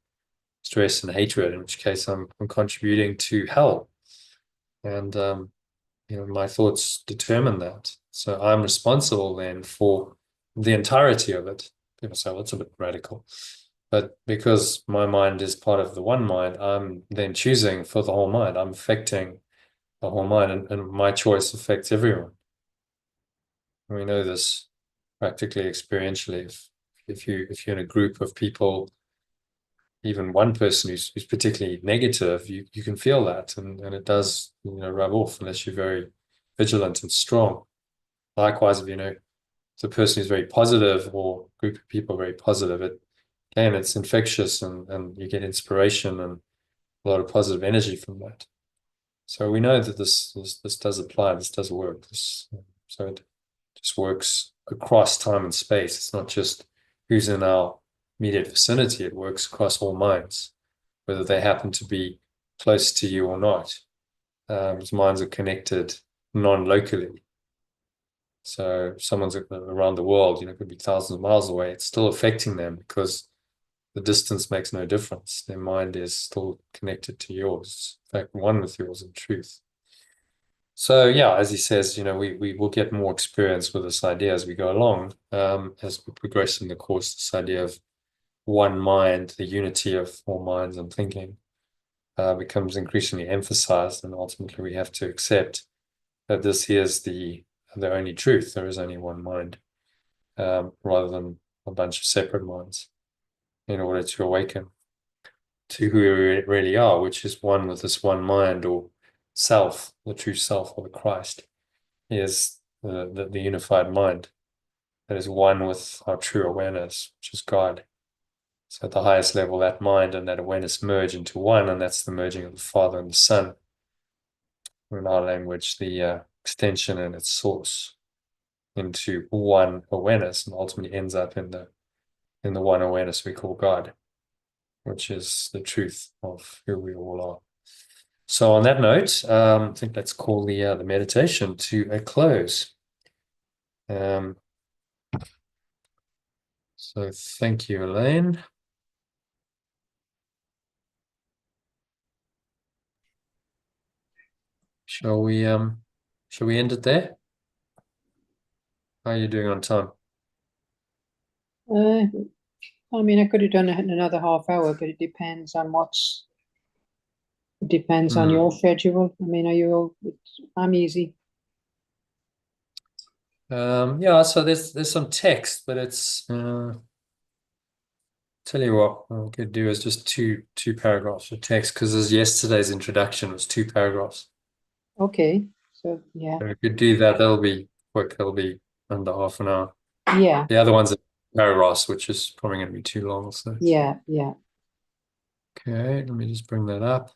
Speaker 1: stress and hatred, in which case I'm contributing to hell. And my thoughts determine that. So I'm responsible then for the entirety of it. People say, well, that's a bit radical. But because my mind is part of the one mind, I'm then choosing for the whole mind. I'm affecting the whole mind, and my choice affects everyone. And we know this practically experientially. If you're in a group of people, even one person who's particularly negative, you can feel that, and it does rub off unless you're very vigilant and strong. Likewise, if the person who's very positive or group of people very positive, it's infectious, and you get inspiration and a lot of positive energy from that. So we know that this does apply, this does work. So it just works across time and space. It's not just who's in our immediate vicinity. It works across all minds, whether they happen to be close to you or not. As minds are connected non-locally. So if someone's around the world, could be thousands of miles away, it's still affecting them because the distance makes no difference. Their mind is still connected to yours. In fact, one with yours in truth. So yeah, as he says, we will get more experience with this idea as we go along, as we progress in the course, this idea of one mind, the unity of all minds and thinking, becomes increasingly emphasized, and ultimately we have to accept that this is the only truth. There is only one mind, rather than a bunch of separate minds, in order to awaken to who we really are, which is one with this one mind, or self, the true self, or the Christ, is the unified mind that is one with our true awareness, which is God. So at the highest level, that mind and that awareness merge into one, and that's the merging of the Father and the Son. Or in our language, the extension and its source into one awareness, and ultimately ends up in the one awareness we call God, which is the truth of who we all are. So on that note, I think let's call the meditation to a close. So thank you, Elaine. Shall we end it there? How are you doing on time?
Speaker 2: I mean, I could have done it in another half hour, but it depends on on your schedule. I mean, I'm easy.
Speaker 1: Yeah, so there's some text, but it's tell you what we could do is just two paragraphs of text, because as yesterday's introduction was 2 paragraphs.
Speaker 2: Okay, so yeah.
Speaker 1: So we could do that. That'll be quick. That'll be under half an hour.
Speaker 2: Yeah.
Speaker 1: The other one's a paragraph, which is probably going to be too long. So
Speaker 2: Yeah.
Speaker 1: okay, let me just bring that up.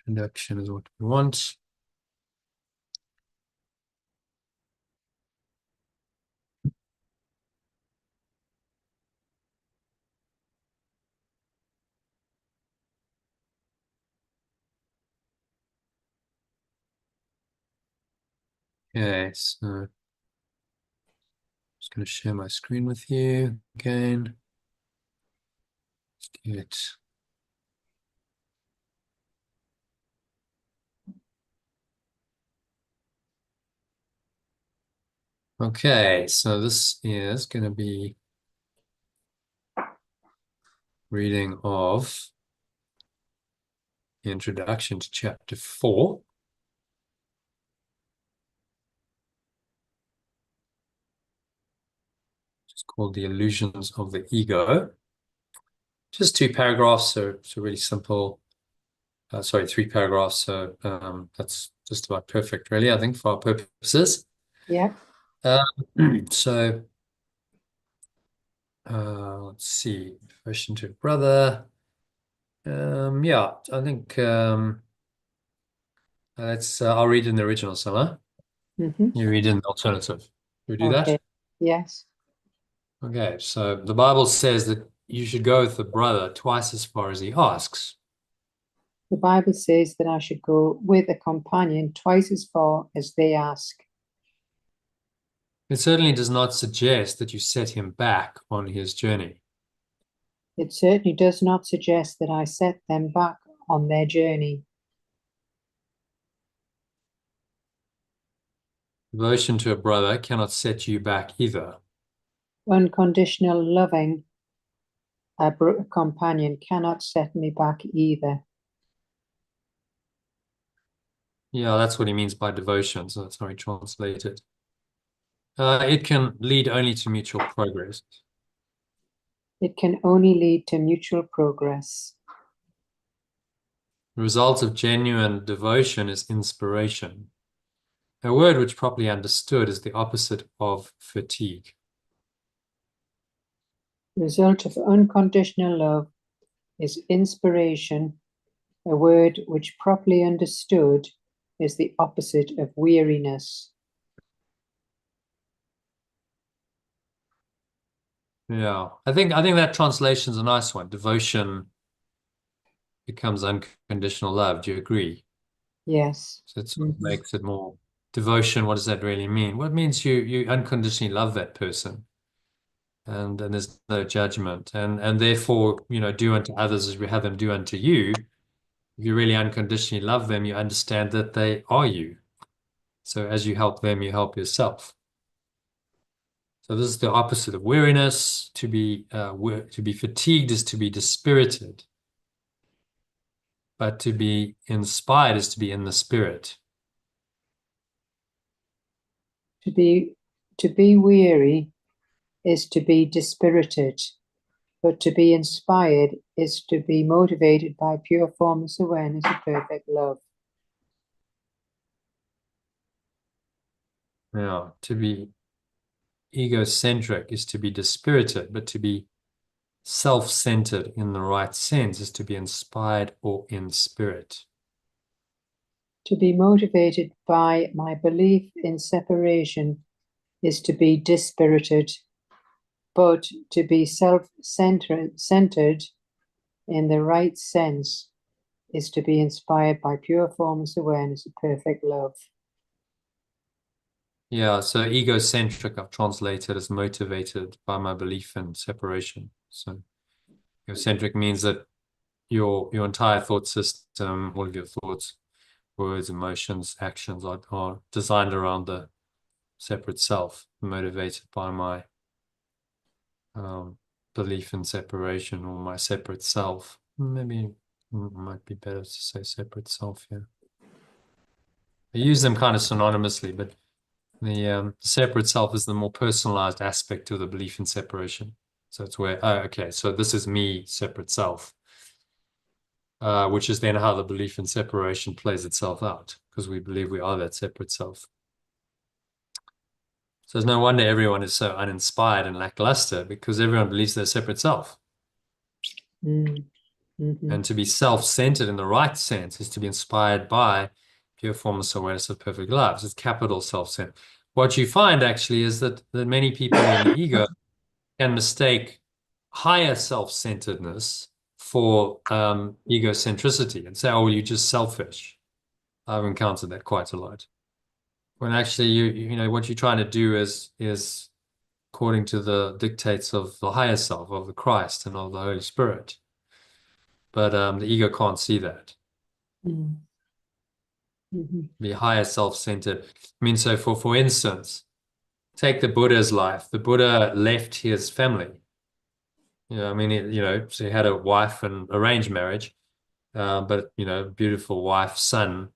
Speaker 1: Introduction is what we want. Okay, so I'm just going to share my screen with you again. Good. Okay, so this is going to be reading of the introduction to chapter 4. It's called The Illusions of the Ego. Just 2 paragraphs, so really simple. Sorry, 3 paragraphs. So that's just about perfect, really, I think, for our purposes.
Speaker 2: Yeah.
Speaker 1: So let's see. Devotion to a brother. Yeah, I think I'll read in the original, Summer. You read in the alternative. Do we do
Speaker 2: Okay.
Speaker 1: that?
Speaker 2: Yes.
Speaker 1: Okay, so the Bible says that you should go with the brother twice as far as he asks.
Speaker 2: The Bible says that I should go with a companion twice as far as they ask.
Speaker 1: It certainly does not suggest that you set him back on his journey.
Speaker 2: It certainly does not suggest that I set them back on their journey.
Speaker 1: Devotion to a brother cannot set you back either.
Speaker 2: Unconditional loving a companion cannot set me back either.
Speaker 1: Yeah, that's what he means by devotion, so that's how he translates it. It can lead only to mutual progress.
Speaker 2: It can only lead to mutual progress.
Speaker 1: The result of genuine devotion is inspiration. A word which properly understood is the opposite of fatigue.
Speaker 2: The result of unconditional love is inspiration, a word which properly understood is the opposite of weariness.
Speaker 1: Yeah, I think that translation's a nice one. Devotion becomes unconditional love. Do you agree?
Speaker 2: Yes.
Speaker 1: So it sort of makes it more devotion. What does that really mean? Well, it means you unconditionally love that person, and there's no judgment, and therefore, do unto others as we have them do unto you. If you really unconditionally love them, you understand that they are you. So as you help them, you help yourself. So this is the opposite of weariness. To be fatigued is to be dispirited, but to be inspired is to be in the spirit.
Speaker 2: To be weary is to be dispirited, but to be inspired is to be motivated by pure formless awareness of perfect love.
Speaker 1: Yeah, to be egocentric is to be dispirited, but to be self-centered in the right sense is to be inspired or in spirit.
Speaker 2: To be motivated by my belief in separation is to be dispirited, but to be self-centered in the right sense is to be inspired by pure formless awareness of perfect love.
Speaker 1: Yeah, so egocentric, I've translated as motivated by my belief in separation. So egocentric means that your entire thought system, all of your thoughts, words, emotions, actions are designed around the separate self, motivated by my belief in separation or my separate self. Maybe it might be better to say separate self here. I use them kind of synonymously, but the separate self is the more personalized aspect of the belief in separation. So it's where, oh, okay, so this is me, separate self, which is then how the belief in separation plays itself out, because we believe we are that separate self. So it's no wonder everyone is so uninspired and lackluster, because everyone believes they're separate self. And to be self-centered in the right sense is to be inspired by pure formless awareness of perfect love. It's capital self-centered. What you find actually is that many people in the ego can mistake higher self-centeredness for egocentricity and say, oh, well, you're just selfish. I've encountered that quite a lot. When actually, you know, what you're trying to do is according to the dictates of the higher self, of the Christ and of the Holy Spirit. But the ego can't see that. Be higher self-centered. I mean, so for instance, take the Buddha's life. The Buddha left his family. You know, I mean, you know, so he had a wife and arranged marriage, but you know, beautiful wife, son,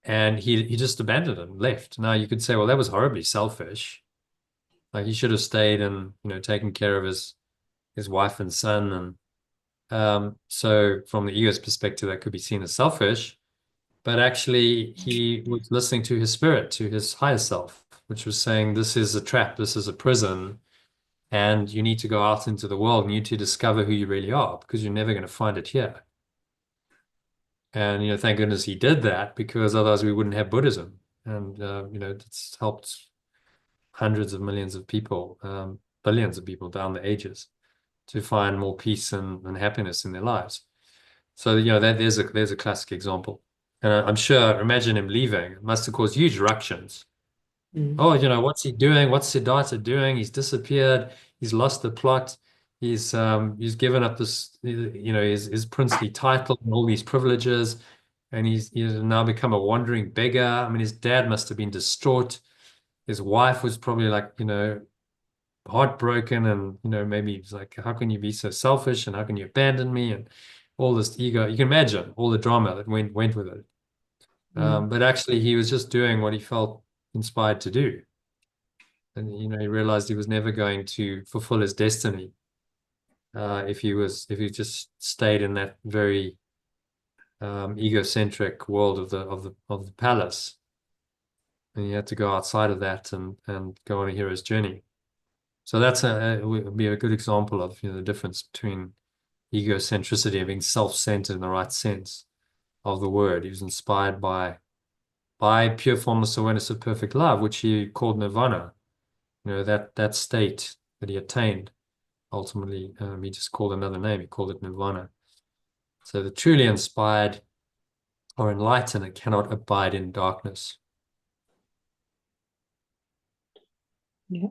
Speaker 1: and he just abandoned it and left. Now you could say, well, that was horribly selfish. Like he should have stayed and you know taken care of his wife and son, and so from the ego's perspective, that could be seen as selfish. But actually, he was listening to his spirit, to his higher self, which was saying, this is a trap, this is a prison, and you need to go out into the world and you need to discover who you really are, because you're never going to find it here. And, you know, thank goodness he did that, because otherwise we wouldn't have Buddhism. And, you know, it's helped hundreds of millions of people, billions of people down the ages to find more peace and happiness in their lives. So, you know, there's a classic example. And I'm sure, imagine him leaving. It must have caused huge ructions. Oh, you know, what's he doing? What's Siddhartha doing? He's disappeared. He's lost the plot. He's given up this, you know, his princely title and all these privileges, and he's now become a wandering beggar. I mean, his dad must have been distraught. His wife was probably like, you know, heartbroken, and you know, maybe he's like, how can you be so selfish, and how can you abandon me, and all this ego. You can imagine all the drama that went with it. But actually, he was just doing what he felt inspired to do. And, you know, he realized he was never going to fulfill his destiny if he just stayed in that very egocentric world of the palace. And he had to go outside of that and go on a hero's journey. So that's would be a good example of, you know, the difference between egocentricity and being self-centered in the right sense of the word. He was inspired by pure formless awareness of perfect love, which he called nirvana. You know, that state that he attained, ultimately, he just called another name. He called it nirvana. So the truly inspired or enlightened and cannot abide in darkness.
Speaker 2: Yeah.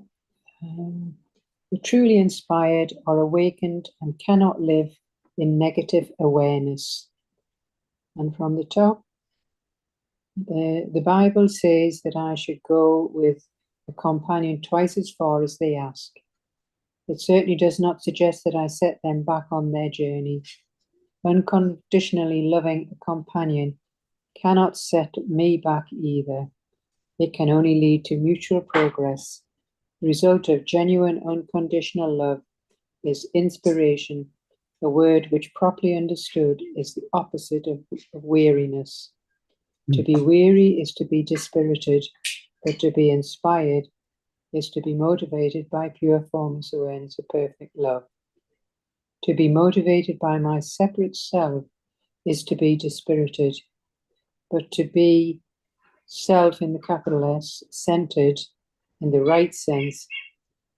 Speaker 2: The truly inspired are awakened and cannot live in negative awareness. And from the top, the Bible says that I should go with a companion twice as far as they ask. It certainly does not suggest that I set them back on their journey. Unconditionally loving a companion cannot set me back either. It can only lead to mutual progress. The result of genuine unconditional love is inspiration, a word which properly understood is the opposite of weariness. To be weary is to be dispirited, but to be inspired is to be motivated by pure formless awareness of perfect love. To be motivated by my separate self is to be dispirited, but to be self in the capital S, centered in the right sense,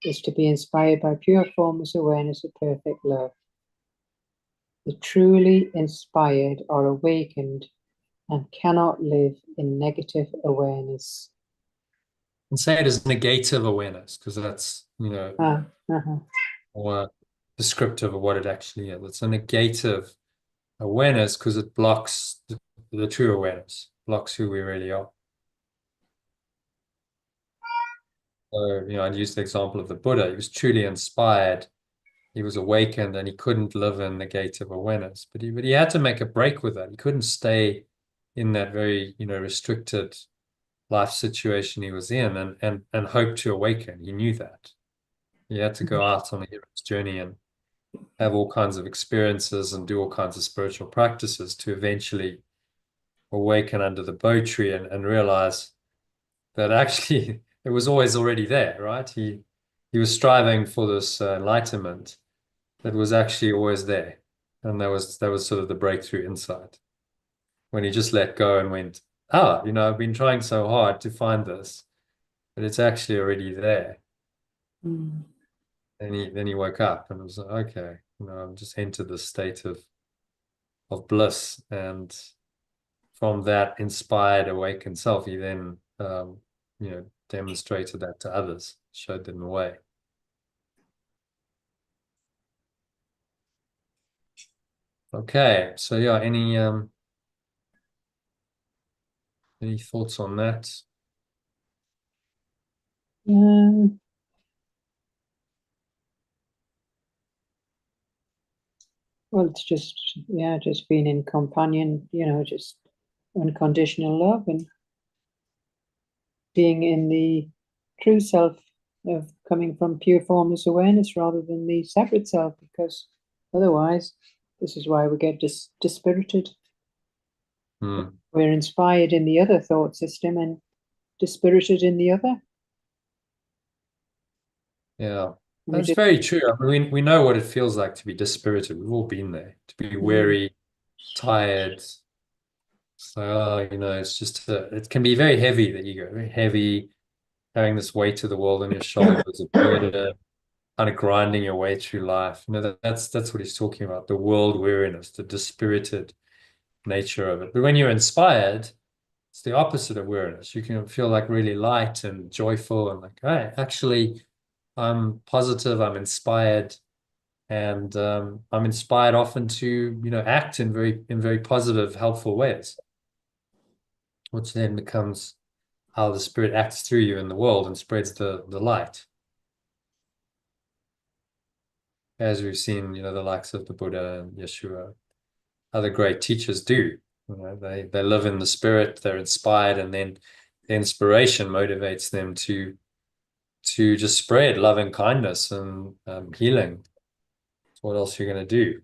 Speaker 2: is to be inspired by pure formless awareness of perfect love. The truly inspired are awakened and cannot live in negative awareness.
Speaker 1: And say it as negative awareness, because that's, more descriptive of what it actually is. It's a negative awareness because it blocks the true awareness, blocks who we really are. So, I'd use the example of the Buddha. He was truly inspired. He was awakened and he couldn't live in negative awareness, but he had to make a break with that. He couldn't stay in that very, restricted life situation he was in and hope to awaken. He knew that. He had to go out on a hero's journey and have all kinds of experiences and do all kinds of spiritual practices to eventually awaken under the Bo tree and realize that actually it was always already there, right? He was striving for this enlightenment that was actually always there. And that was sort of the breakthrough insight. When he just let go and went, I've been trying so hard to find this, but it's actually already there.
Speaker 2: Mm.
Speaker 1: Then he woke up and was like, okay, I've just entered this state of bliss. And from that inspired, awakened self, he then demonstrated that to others, showed them the way. Okay, so yeah, any thoughts on that?
Speaker 2: Well, it's just being in companion, just unconditional love and being in the true self of coming from pure formless awareness rather than the separate self, because otherwise, this is why we get dispirited. We're inspired in the other thought system and dispirited in the other.
Speaker 1: Yeah, that's very true. I mean, we know what it feels like to be dispirited. We've all been there, to be weary, tired. So, it's just, it can be very heavy, the ego, very heavy, having this weight of the world on your shoulders, a burden, kind of grinding your way through life. That's what he's talking about, the world weariness, the dispirited nature of it. But when you're inspired, it's the opposite of weariness. You can feel like really light and joyful and like, hey, actually, I'm positive, I'm inspired, and I'm inspired often to, act in very positive, helpful ways, which then becomes how the spirit acts through you in the world and spreads the light. As we've seen, the likes of the Buddha and Yeshua, other great teachers do. They live in the spirit, they're inspired, and then the inspiration motivates them to just spread love and kindness and healing. What else are you going to do?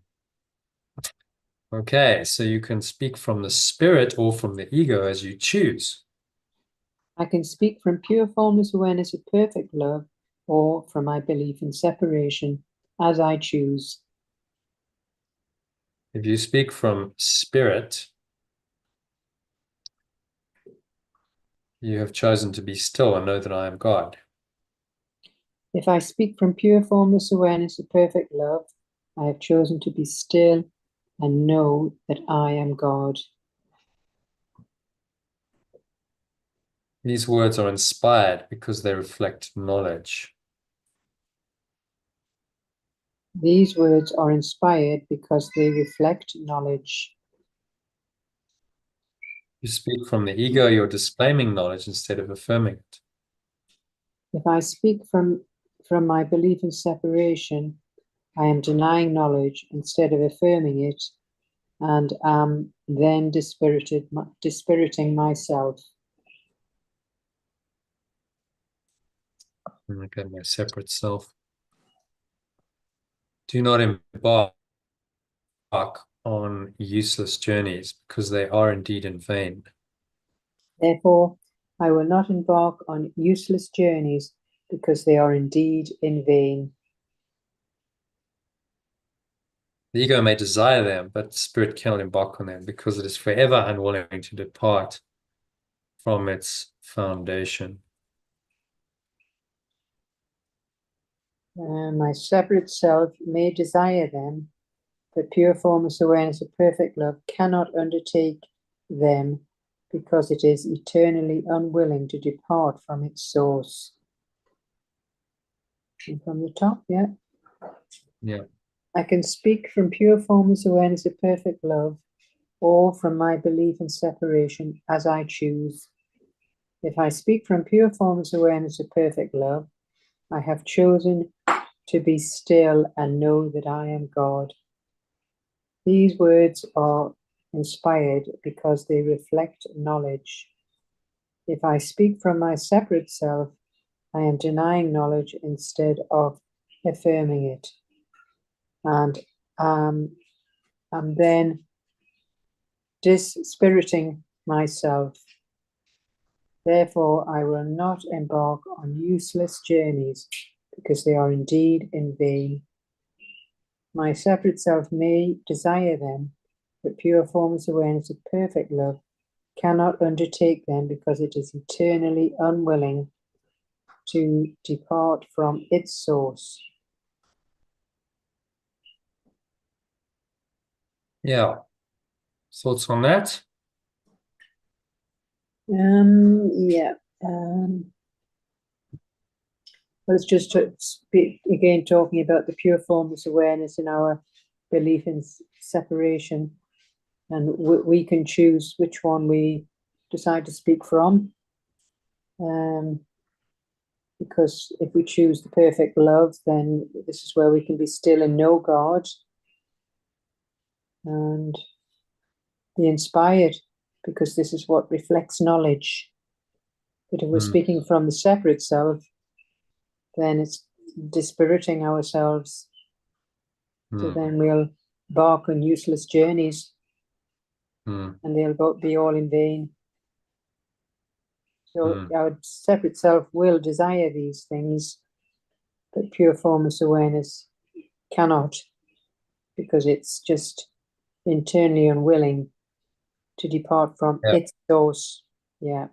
Speaker 1: Okay, so you can speak from the spirit or from the ego as you choose.
Speaker 2: I can speak from pure formless awareness of perfect love or from my belief in separation as I choose.
Speaker 1: If you speak from spirit, you have chosen to be still and know that I am God.
Speaker 2: If I speak from pure formless awareness of perfect love, I have chosen to be still and know that I am God.
Speaker 1: These words are inspired because they reflect knowledge.
Speaker 2: These words are inspired because they reflect knowledge.
Speaker 1: You speak from the ego, you're disclaiming knowledge instead of affirming it.
Speaker 2: If I speak from my belief in separation, I am denying knowledge instead of affirming it, and am then dispiriting myself.
Speaker 1: Okay, my separate self. Do not embark on useless journeys because they are indeed in vain.
Speaker 2: Therefore, I will not embark on useless journeys because they are indeed in vain.
Speaker 1: The ego may desire them, but spirit cannot embark on them because it is forever unwilling to depart from its foundation.
Speaker 2: My separate self may desire them, but pure formless awareness of perfect love cannot undertake them because it is eternally unwilling to depart from its source. And from the top, yeah.
Speaker 1: Yeah.
Speaker 2: I can speak from pure formless awareness of perfect love or from my belief in separation as I choose. If I speak from pure formless awareness of perfect love, I have chosen to be still and know that I am God. These words are inspired because they reflect knowledge. If I speak from my separate self, I am denying knowledge instead of affirming it. And I'm then dispiriting myself. Therefore, I will not embark on useless journeys because they are indeed in vain. My separate self may desire them, but pure formless awareness of perfect love cannot undertake them because it is eternally unwilling to depart from its source.
Speaker 1: Yeah. Thoughts on that?
Speaker 2: Yeah. Let's just speak again, talking about the pure formless awareness in our belief in separation, and we can choose which one we decide to speak from. Because if we choose the perfect love, then this is where we can be still and know God and be inspired, because this is what reflects knowledge. But if we're speaking from the separate self, then it's dispiriting ourselves. So then we'll embark on useless journeys and they'll be all in vain. So our separate self will desire these things, but pure formless awareness cannot, because it's just internally unwilling to depart from its source. Yeah.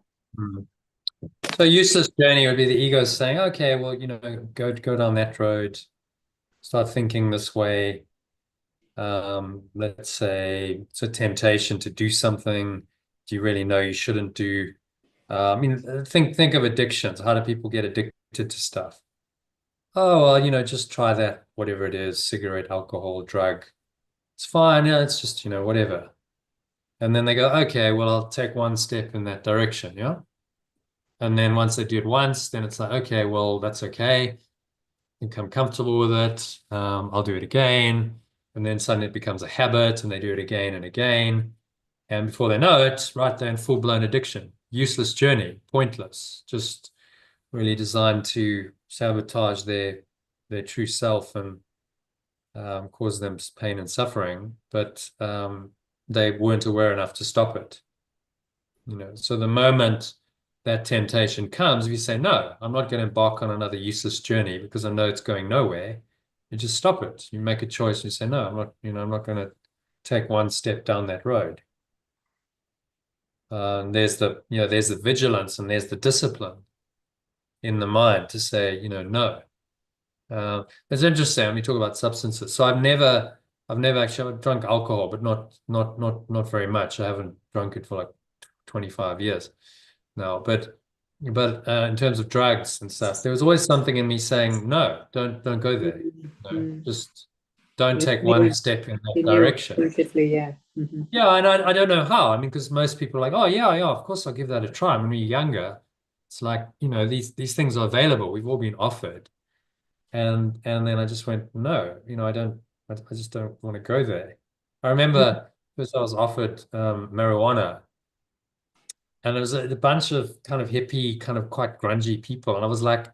Speaker 1: So useless journey would be the ego saying, okay, well, go down that road, start thinking this way. Let's say it's a temptation to do something do you really know you shouldn't do. Think of addictions. How do people get addicted to stuff? Oh, well, just try that, whatever it is, cigarette, alcohol, drug. It's fine. Yeah, it's just, whatever. And then they go, okay, well, I'll take one step in that direction. Yeah. And then once they do it once, then it's like, okay, well, that's okay. I think I'm comfortable with it. I'll do it again. And then suddenly it becomes a habit and they do it again and again. And before they know it, right, they're in full-blown addiction. Useless journey, pointless, just really designed to sabotage their true self and cause them pain and suffering. But they weren't aware enough to stop it. So the moment that temptation comes, if you say, no, I'm not going to embark on another useless journey because I know it's going nowhere, you just stop it. You make a choice and you say, no, I'm not going to take one step down that road. There's the vigilance and there's the discipline in the mind to say, no. It's interesting when we talk about substances. So I've drunk alcohol, but not very much. I haven't drunk it for like 25 years now. But in terms of drugs and stuff, there was always something in me saying, no, don't go there. No, just don't take one step in that direction.
Speaker 2: Intuitively, yeah. Mm-hmm.
Speaker 1: Yeah, and I don't know how. I mean, because most people are like, oh yeah, of course I'll give that a try. When you're younger, it's like, these things are available. We've all been offered. And then I just went, no, I just don't want to go there. I remember first I was offered marijuana, and it was a bunch of kind of hippie, kind of quite grungy people. And I was like,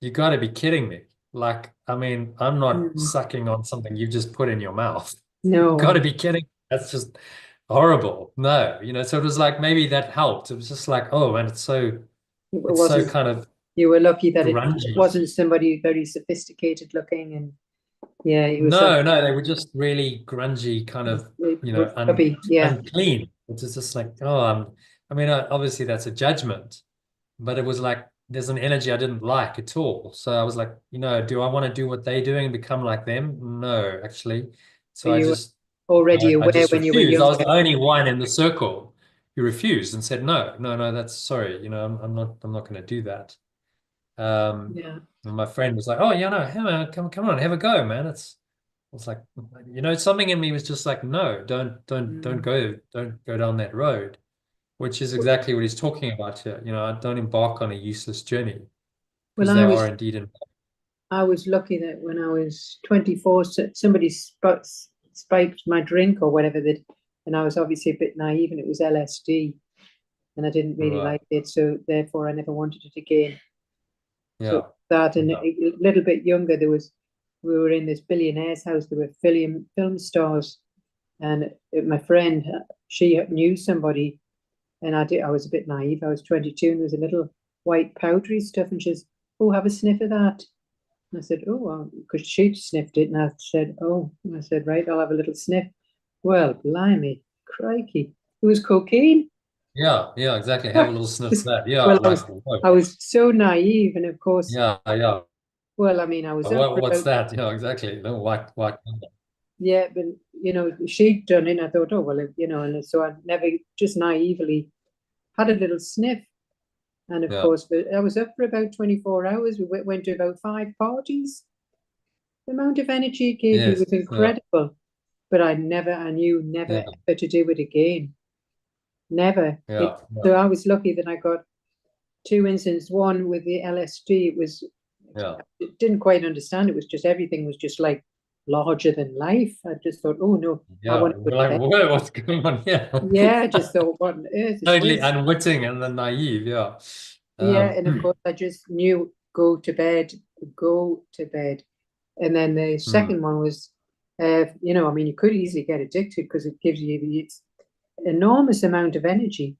Speaker 1: you got to be kidding me. Like, I mean, I'm not sucking on something you just put in your mouth.
Speaker 2: No.
Speaker 1: You got to be kidding. That's just horrible. No, so it was like maybe that helped. It was just like, oh, and it's so kind of
Speaker 2: you were lucky that it
Speaker 1: grungy.
Speaker 2: wasn't somebody very sophisticated looking, and yeah, he was
Speaker 1: no, they were just really grungy, kind of, unclean. It was just like, oh, I mean, obviously that's a judgment, but it was like there's an energy I didn't like at all. So I was like, do I want to do what they're doing and become like them? No, actually.
Speaker 2: Were
Speaker 1: So I
Speaker 2: you
Speaker 1: just
Speaker 2: already
Speaker 1: I
Speaker 2: aware
Speaker 1: just
Speaker 2: when you were
Speaker 1: refused. I was
Speaker 2: younger?
Speaker 1: the only one in the circle who refused and said, no, no, no, that's sorry. I'm not going to do that.
Speaker 2: Yeah.
Speaker 1: And my friend was like, oh, no, hey, man, come on, have a go, man. It's like, something in me was just like, no,
Speaker 2: Mm.
Speaker 1: don't go down that road, which is
Speaker 2: W-
Speaker 1: exactly what he's talking about here. I don't embark on a useless journey
Speaker 2: Well,
Speaker 1: because they are indeed in.
Speaker 2: I was lucky that when I was 24, somebody spiked my drink or whatever that, and I was obviously a bit naive, and it was LSD, and I didn't really
Speaker 1: Right.
Speaker 2: like it, so therefore I never wanted it again. So
Speaker 1: Yeah.
Speaker 2: that, and
Speaker 1: Yeah.
Speaker 2: a little bit younger, we were in this billionaire's house. There were film stars, and my friend, she knew somebody, and I was a bit naive. I was 22, and there was a little white powdery stuff, and she's, oh, have a sniff of that. And I said, oh, well, because she sniffed it, and I said, oh, and I said, right, I'll have a little sniff. Well, blimey, crikey, it was cocaine.
Speaker 1: Yeah. Yeah. Exactly. Have a little sniff of that. Yeah.
Speaker 2: Well,
Speaker 1: Like, whoa.
Speaker 2: I was so naive, and of course,
Speaker 1: Yeah. Yeah.
Speaker 2: well, I mean, I was up for
Speaker 1: What's
Speaker 2: about,
Speaker 1: that? Yeah. Exactly. No, white.
Speaker 2: yeah, but she'd done it. I thought, oh well, and so I never just naively had a little sniff. And of
Speaker 1: Yeah.
Speaker 2: course, but I was up for about 24 hours. We went to about 5 parties. The amount of energy it gave me
Speaker 1: Yes.
Speaker 2: was
Speaker 1: Yeah.
Speaker 2: incredible. But I knew never
Speaker 1: Yeah.
Speaker 2: ever to do it again. Never.
Speaker 1: Yeah. Yeah.
Speaker 2: So I was lucky that I got two incidents. One with the LSD,
Speaker 1: Yeah.
Speaker 2: it didn't quite understand. It was just everything was just like larger than life. I just thought, oh no, I
Speaker 1: Yeah.
Speaker 2: want to go
Speaker 1: We're
Speaker 2: to
Speaker 1: like,
Speaker 2: bed.
Speaker 1: whoa, what's going on here?
Speaker 2: Yeah, I just thought, what on earth is
Speaker 1: Totally
Speaker 2: this?
Speaker 1: unwitting and then naive. Yeah.
Speaker 2: Yeah,
Speaker 1: Um,
Speaker 2: and of course I just knew go to bed, go to bed. And then the
Speaker 1: hmm.
Speaker 2: second one was, I mean, you could easily get addicted because it gives you its enormous amount of energy.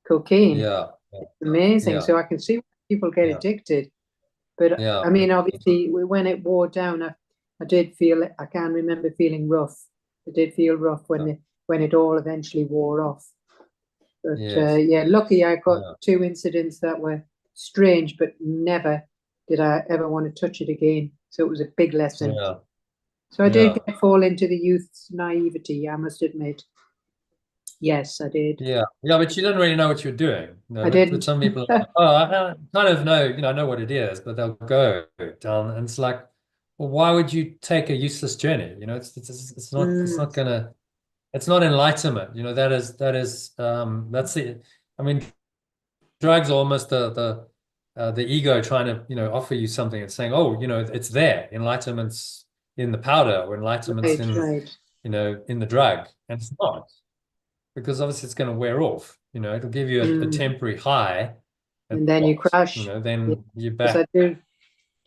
Speaker 2: Cocaine,
Speaker 1: Yeah.
Speaker 2: amazing.
Speaker 1: Yeah.
Speaker 2: So I can see why people get
Speaker 1: Yeah.
Speaker 2: addicted. But
Speaker 1: Yeah.
Speaker 2: I mean, obviously, when it wore down, I did feel, I can remember feeling rough. I did feel rough
Speaker 1: Yeah.
Speaker 2: when it all eventually wore off. But
Speaker 1: Yes.
Speaker 2: yeah, lucky I got
Speaker 1: Yeah.
Speaker 2: two incidents that were strange, but never did I ever want to touch it again. So it was a big lesson.
Speaker 1: Yeah.
Speaker 2: So I did
Speaker 1: Yeah.
Speaker 2: fall into the youth's naivety, I must admit. Yes, I did.
Speaker 1: Yeah. Yeah. But you didn't really know what you're doing.
Speaker 2: I
Speaker 1: With
Speaker 2: didn't.
Speaker 1: some people, like, oh, I kind of know, I know what it is, but they'll go down and it's like, well, why would you take a useless journey? It's
Speaker 2: Mm,
Speaker 1: not gonna, it's not enlightenment. That's the, I mean, drugs are almost the ego trying to, offer you something and saying, oh, it's there. Enlightenment's in the powder or enlightenment's
Speaker 2: right,
Speaker 1: in,
Speaker 2: right.
Speaker 1: in the drug. And it's not, because obviously it's going to wear off. It'll give you a
Speaker 2: Mm.
Speaker 1: temporary high. And
Speaker 2: And then you
Speaker 1: what?
Speaker 2: crash.
Speaker 1: Then you're
Speaker 2: Yes, I
Speaker 1: back.
Speaker 2: do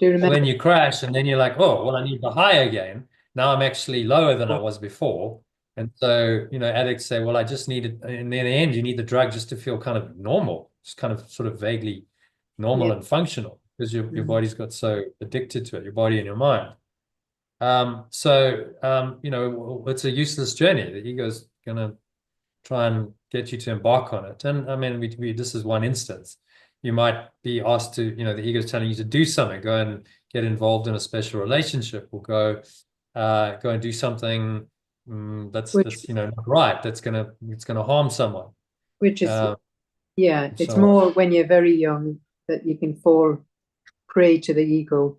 Speaker 1: Well,
Speaker 2: remember.
Speaker 1: then you crash and then you're like, oh, well, I need the high again. Now I'm actually lower than I was before. And so, addicts say, well, I just need it. And in the end, you need the drug just to feel kind of normal, just kind of sort of vaguely
Speaker 2: Yeah.
Speaker 1: normal and functional because your
Speaker 2: Mm.
Speaker 1: body's got so addicted to it, your body and your mind. It's a useless journey. The ego's going to try and get you to embark on it. And I mean, this is one instance. You might be asked to, the ego is telling you to do something, go and get involved in a special relationship, or go and do something
Speaker 2: Which,
Speaker 1: not right. It's gonna harm someone.
Speaker 2: which is,
Speaker 1: Uh,
Speaker 2: yeah, it's
Speaker 1: so
Speaker 2: more when you're very young that you can fall prey to the ego.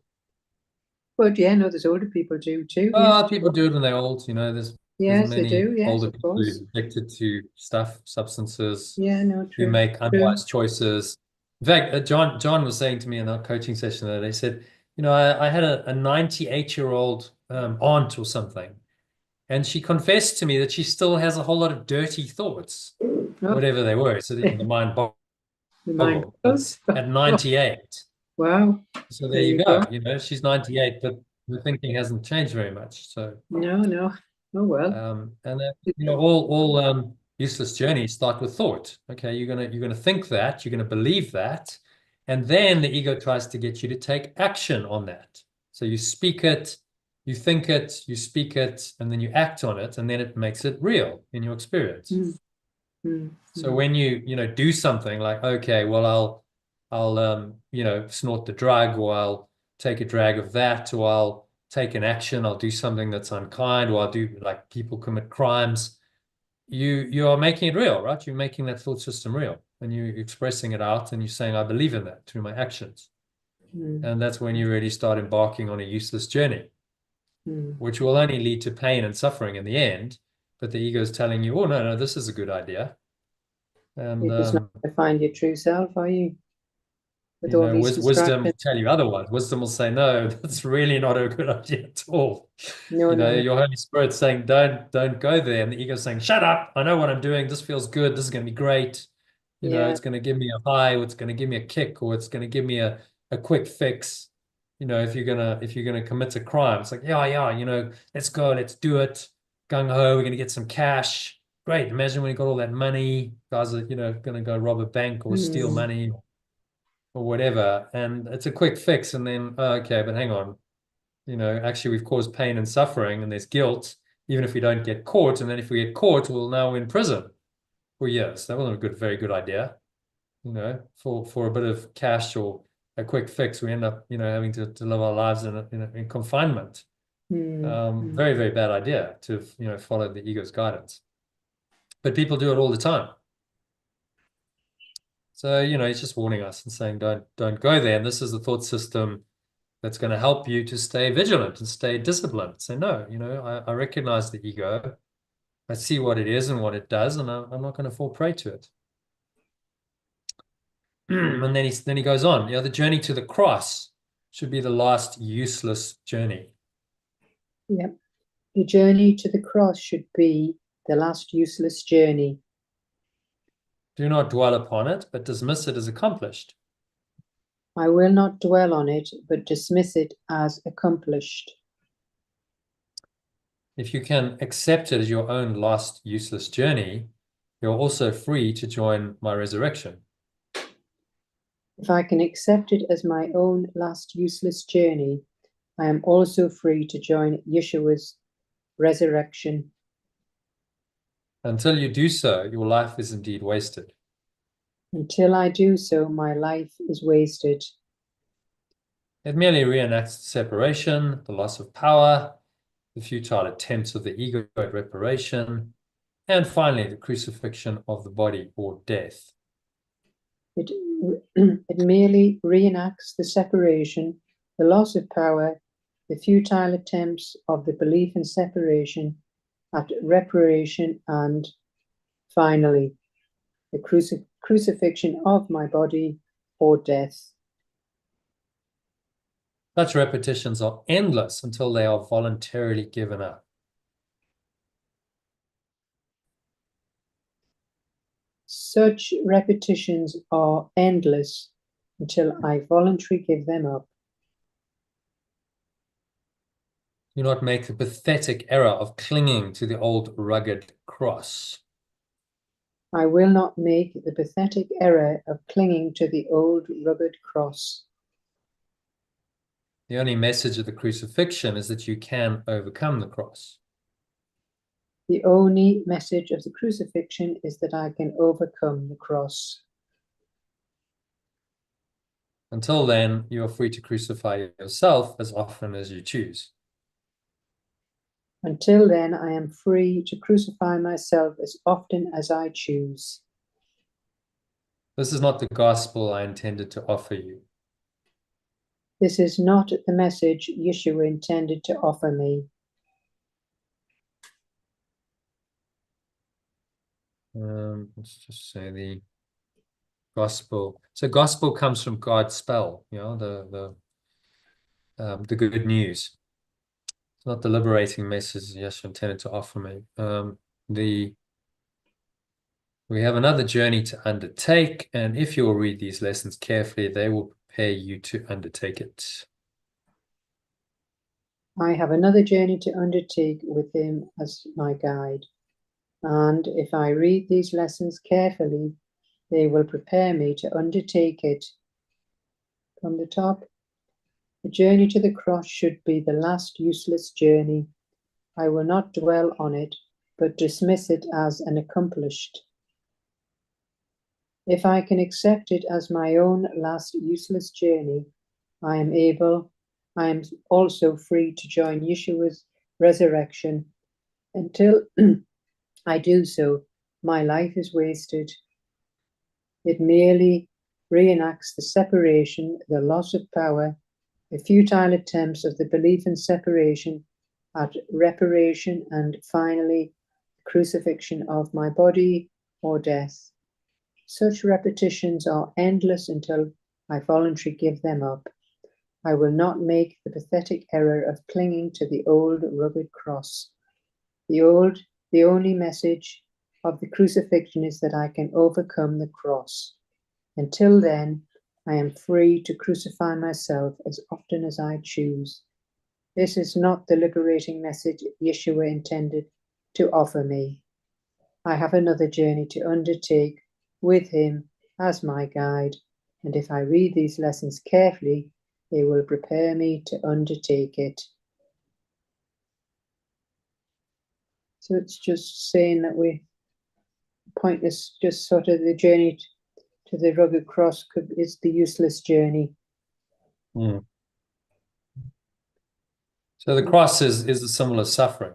Speaker 2: But yeah, no, there's older people do too. Yes,
Speaker 1: people do it when they're old. There's
Speaker 2: yes, they
Speaker 1: many
Speaker 2: do. Yes,
Speaker 1: older
Speaker 2: of
Speaker 1: people who
Speaker 2: course.
Speaker 1: are addicted to substances,
Speaker 2: Yeah, no,
Speaker 1: who
Speaker 2: true,
Speaker 1: make
Speaker 2: true.
Speaker 1: unwise choices. In fact, John was saying to me in our coaching session that they said, I had a 98-year-old aunt or something, and she confessed to me that she still has a whole lot of dirty thoughts,
Speaker 2: Oh,
Speaker 1: whatever they were. So the mind
Speaker 2: the mind
Speaker 1: boggled, but
Speaker 2: goes.
Speaker 1: at 98.
Speaker 2: Wow,
Speaker 1: So there
Speaker 2: there
Speaker 1: you
Speaker 2: you
Speaker 1: go.
Speaker 2: go.
Speaker 1: She's 98, but the thinking hasn't changed very much. So
Speaker 2: No, no. Oh well.
Speaker 1: and that, all useless journeys start with thought. Okay, you're gonna think that, you're gonna believe that, and then the ego tries to get you to take action on that. So you speak it, you think it, you speak it, and then you act on it, and then it makes it real in your experience.
Speaker 2: Mm, mm,
Speaker 1: So
Speaker 2: mm.
Speaker 1: when you do something like, okay, well, I'll snort the drug, or I'll take a drag of that, or I'll take an action, I'll do something that's unkind, or I'll do, like, people commit crimes. You are making it real, right? You're making that thought system real, and you're expressing it out, and you're saying, I believe in that through my actions. And that's when you really start embarking on a useless journey, which will only lead to pain and suffering in the end. But the ego is telling you, oh, no, this is a good idea. And
Speaker 2: You're just not going to find your true self, are you? With all these
Speaker 1: wisdom will
Speaker 2: distractions.
Speaker 1: tell you otherwise. Wisdom will say, no, that's really not a good idea at all.
Speaker 2: No, no.
Speaker 1: Your Holy Spirit's saying, don't go there. And the ego's saying, shut up. I know what I'm doing. This feels good. This is going to be great.
Speaker 2: Yeah.
Speaker 1: It's going to give me a high, or it's going to give me a kick, or it's going to give me a quick fix. If you're gonna commit a crime, it's like, yeah, let's go, let's do it. Gung ho, we're gonna get some cash. Great. Imagine when you got all that money, guys are, gonna go rob a bank or steal money or whatever. And it's a quick fix. And then, okay, but hang on. Actually we've caused pain and suffering, and there's guilt, even if we don't get caught. And then if we get caught, we'll now in prison for years. That wasn't a very good idea. For a bit of cash or a quick fix, we end up, having to live our lives in confinement. Very, very bad idea to, follow the ego's guidance. But people do it all the time. So, he's just warning us and saying, don't go there. And this is the thought system that's going to help you to stay vigilant and stay disciplined. Say, no, I recognize the ego. I see what it is and what it does, and I'm not going to fall prey to it. And then he goes on. The journey to the cross should be the last useless journey.
Speaker 2: Yep. The journey to the cross should be the last useless journey.
Speaker 1: Do not dwell upon it, but dismiss it as accomplished.
Speaker 2: I will not dwell on it, but dismiss it as accomplished.
Speaker 1: If you can accept it as your own last useless journey, you're also free to join my resurrection.
Speaker 2: If I can accept it as my own last useless journey, I am also free to join Yeshua's resurrection.
Speaker 1: Until you do so, your life is indeed wasted.
Speaker 2: Until I do so, my life is wasted.
Speaker 1: It merely reenacts separation, the loss of power, the futile attempts of the ego at reparation, and finally, the crucifixion of the body or death.
Speaker 2: It merely reenacts the separation, the loss of power, the futile attempts of the belief in separation at reparation, and finally, the crucifixion of my body or death.
Speaker 1: Such repetitions are endless until they are voluntarily given up.
Speaker 2: Such repetitions are endless until I voluntarily give them up.
Speaker 1: Do not make the pathetic error of clinging to the old rugged cross.
Speaker 2: I will not make the pathetic error of clinging to the old rugged cross.
Speaker 1: The only message of the crucifixion is that you can overcome the cross.
Speaker 2: The only message of the crucifixion is that I can overcome the cross.
Speaker 1: Until then, you are free to crucify yourself as often as you choose.
Speaker 2: Until then, I am free to crucify myself as often as I choose.
Speaker 1: This is not the gospel I intended to offer you.
Speaker 2: This is not the message Yeshua intended to offer me.
Speaker 1: Let's just say the gospel. So gospel comes from God's spell, the good news. It's not the liberating message Yeshua intended to offer me. We have another journey to undertake, and if you'll read these lessons carefully, they will prepare you to undertake it.
Speaker 2: I have another journey to undertake with him as my guide, and if I read these lessons carefully, they will prepare me to undertake it. From the top, the journey to the cross should be the last useless journey. I will not dwell on it, but dismiss it as an accomplished. If I can accept it as my own last useless journey, I am also free to join Yeshua's resurrection. Until I do so, my life is wasted. It merely reenacts the separation, the loss of power, the futile attempts of the belief in separation, at reparation, and finally, the crucifixion of my body or death. Such repetitions are endless until I voluntarily give them up. I will not make the pathetic error of clinging to the old rugged cross. The only message of the crucifixion is that I can overcome the cross. Until then, I am free to crucify myself as often as I choose. This is not the liberating message Yeshua intended to offer me. I have another journey to undertake with him as my guide, and if I read these lessons carefully, they will prepare me to undertake it. So it's just saying that we pointless, just sort of the journey to the rugged cross is the useless journey.
Speaker 1: So the cross is a symbol of suffering.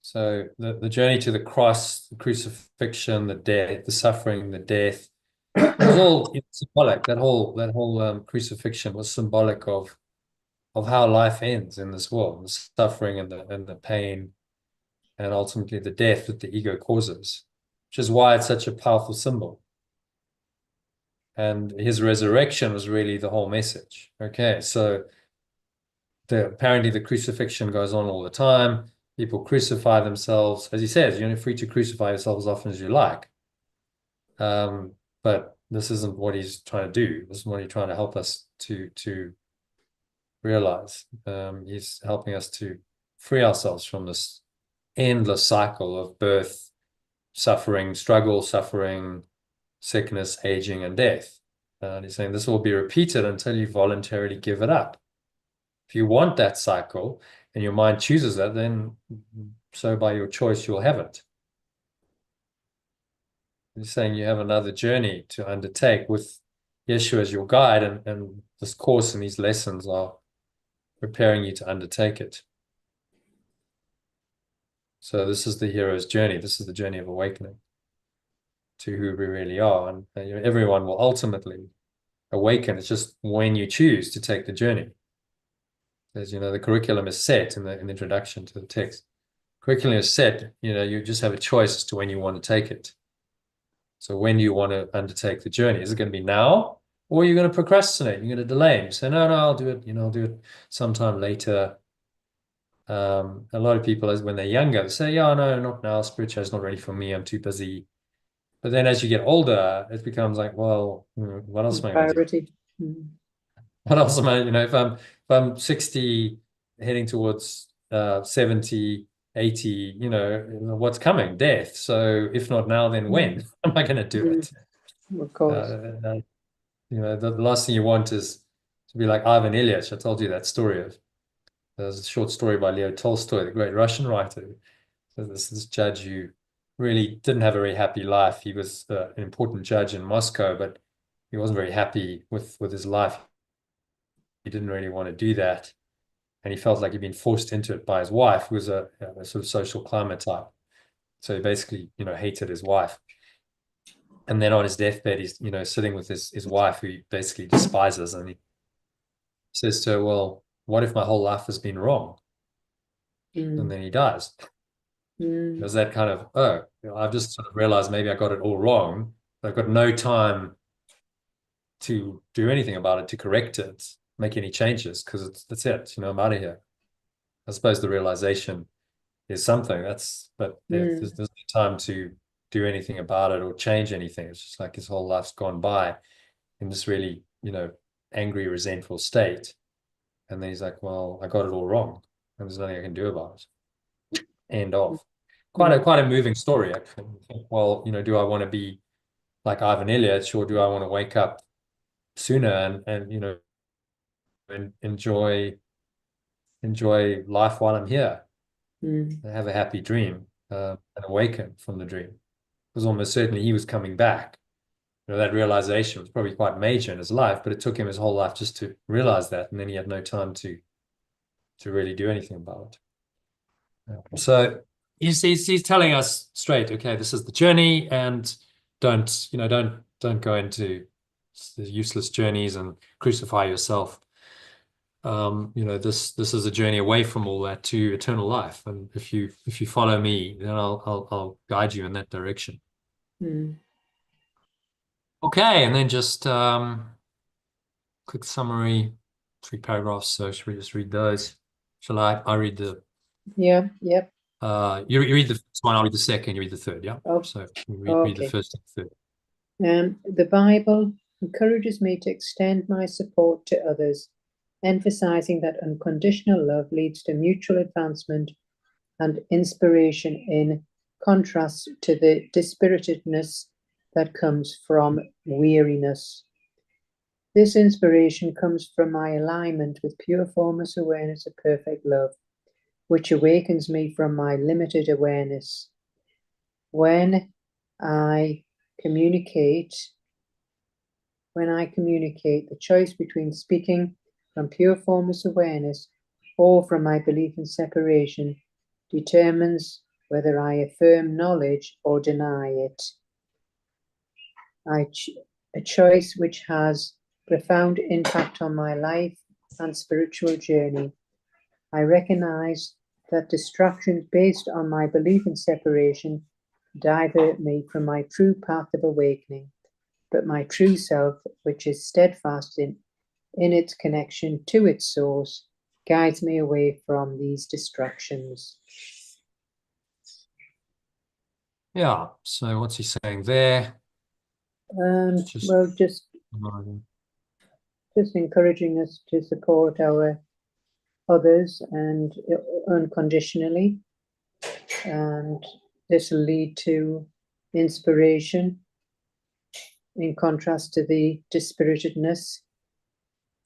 Speaker 1: So the journey to the cross, the crucifixion, the death, the suffering, the death, it was all symbolic. That whole crucifixion was symbolic of how life ends in this world, the suffering and the pain, and ultimately the death that the ego causes, which is why it's such a powerful symbol. And his resurrection was really the whole message. Okay, so apparently the crucifixion goes on all the time. People crucify themselves. As he says, you're free to crucify yourself as often as you like. But this isn't what he's trying to do. This is what he's trying to help us to realize. He's helping us to free ourselves from this endless cycle of birth, suffering, struggle, suffering, sickness, aging, and death. And he's saying this will be repeated until you voluntarily give it up. If you want that cycle and your mind chooses that, then so by your choice, you'll have it. He's saying you have another journey to undertake with Yeshua as your guide, and this course and these lessons are preparing you to undertake it. So this is the hero's journey. This is the journey of awakening to who we really are. And everyone will ultimately awaken. It's just when you choose to take the journey. As the curriculum is set in the introduction to the text. Curriculum is set, you just have a choice as to when you want to take it. So when do you want to undertake the journey? Is it going to be now, or are you going to procrastinate? You're going to delay. You say, no, I'll do it. I'll do it sometime later. A lot of people, when they're younger, they say, yeah, no, not now. Spiritual is not ready for me. I'm too busy. But then as you get older, it becomes like, well, what else am I going to do? What else am I, if I'm 60, heading towards 70, 80, what's coming? Death. So if not now, then when am I going to do it?
Speaker 2: Of course.
Speaker 1: The last thing you want is to be like Ivan Ilyich. I told you that story there's a short story by Leo Tolstoy, the great Russian writer. So this judge who really didn't have a very happy life. He was an important judge in Moscow, but he wasn't very happy with his life. He didn't really want to do that. And he felt like he'd been forced into it by his wife, who was a sort of social climber type. So he basically, hated his wife. And then on his deathbed, he's, sitting with his wife, who he basically despises. And he says to her, well, what if my whole life has been wrong? And then he dies. There's that kind of, I've just sort of realized maybe I got it all wrong. I've got no time to do anything about it, to correct it, make any changes, because that's it. I'm out of here. I suppose the realization is something. But there's no time to do anything about it or change anything. It's just like his whole life's gone by in this really, angry, resentful state. And then he's like, well, I got it all wrong, and there's nothing I can do about it. End of. Quite a moving story, actually. Well, do I want to be like Ivan Ilyich, or do I want to wake up sooner and enjoy life while I'm here, and have a happy dream, and awaken from the dream? was almost certainly he was coming back. You know, that realization was probably quite major in his life, but it took him his whole life just to realize that, and then he had no time to really do anything about it. So he's telling us straight, okay, this is the journey, and don't go into the useless journeys and crucify yourself. This is a journey away from all that to eternal life, and if you follow me, then I'll guide you in that direction. Okay, and then just quick summary, 3 paragraphs. So should we just read those? Shall I read the?
Speaker 2: Yeah. Yep.
Speaker 1: You read the first one. I'll read the second. You read the third. Yeah.
Speaker 2: Oh,
Speaker 1: so read the first and third.
Speaker 2: The Bible encourages me to extend my support to others, emphasizing that unconditional love leads to mutual advancement and inspiration, in contrast to the dispiritedness that comes from weariness. This inspiration comes from my alignment with pure formless awareness of perfect love, which awakens me from my limited awareness. When I communicate, the choice between speaking from pure formless awareness or from my belief in separation determines whether I affirm knowledge or deny it. A choice which has profound impact on my life and spiritual journey. I recognize that distractions based on my belief in separation divert me from my true path of awakening, but my true self, which is steadfast in its connection to its source, guides me away from these distractions.
Speaker 1: Yeah. So what's he saying there?
Speaker 2: Just encouraging us to support our others and unconditionally, and this will lead to inspiration, in contrast to the dispiritedness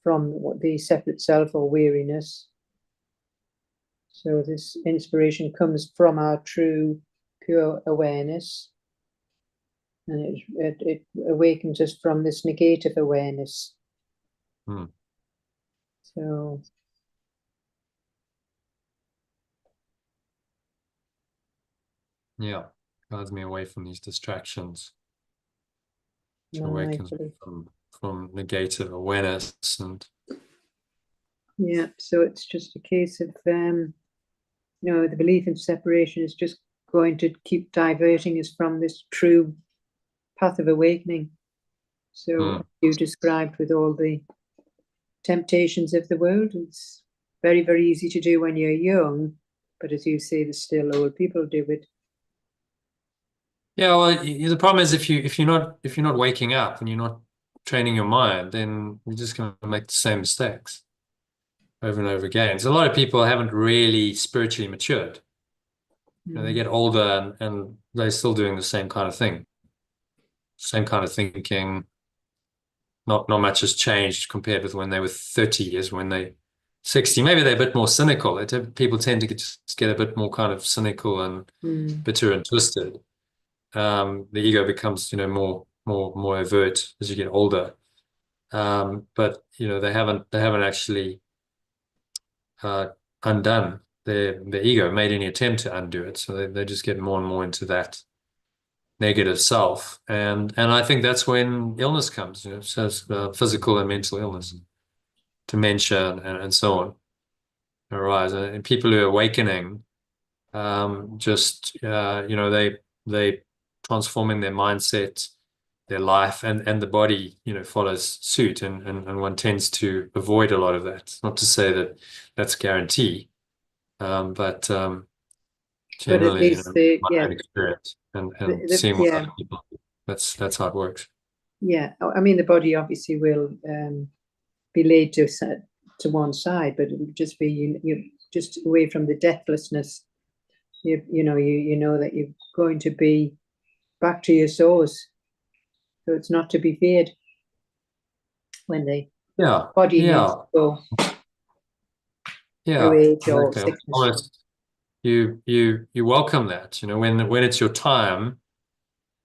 Speaker 2: from the separate self or weariness. So this inspiration comes from our true pure awareness, and it awakens us from this negative awareness. So
Speaker 1: yeah, guides me away from these distractions, which awakens me from negative awareness. And
Speaker 2: yeah, so it's just a case of the belief in separation is just going to keep diverting us from this true path of awakening. So you described with all the temptations of the world, it's very, very easy to do when you're young, but as you say, there's still old people do it.
Speaker 1: Yeah, well, the problem is if you're not waking up and you're not training your mind, then you're just going to make the same mistakes over and over again. So a lot of people haven't really spiritually matured. You know, they get older and they're still doing the same kind of thing, same kind of thinking. Not much has changed compared with when they were 30 years, when they 60. Maybe they're a bit more cynical. People tend to just get a bit more kind of cynical and bitter and twisted. The ego becomes, more overt as you get older. But they haven't actually undone their ego, made any attempt to undo it. So they just get more and more into that negative self, and I think that's when illness comes. So physical and mental illness, dementia, and so on arise. And people who are awakening, they transforming their mindset, their life, and the body, follows suit, and one tends to avoid a lot of that. Not to say that that's a guarantee, but generally, my own experience and seeing what other people do, that's how it works.
Speaker 2: Yeah, I mean, the body obviously will be laid to one side, but it will just be you just away from the deathlessness. You know that you're going to be back to your source, so it's not to be feared when the body needs to go.
Speaker 1: Yeah, exactly. You welcome that, when it's your time,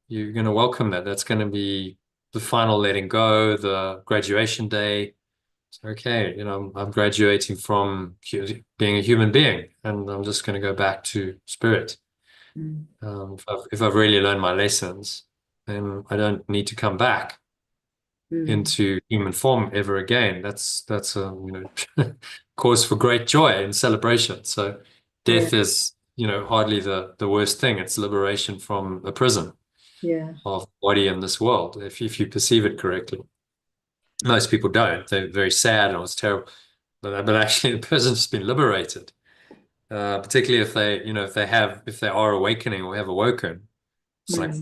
Speaker 1: you're going to welcome that. That's going to be the final letting go, the graduation day. Okay, I'm graduating from being a human being, and I'm just going to go back to spirit. If I've really learned my lessons, then I don't need to come back into human form ever again. That's a cause for great joy and celebration. So death is hardly the worst thing. It's liberation from a prison of body in this world, if you perceive it correctly. Most people don't. They're very sad and it's terrible. But actually the person's just been liberated. Particularly if they are awakening or have awoken. It's like,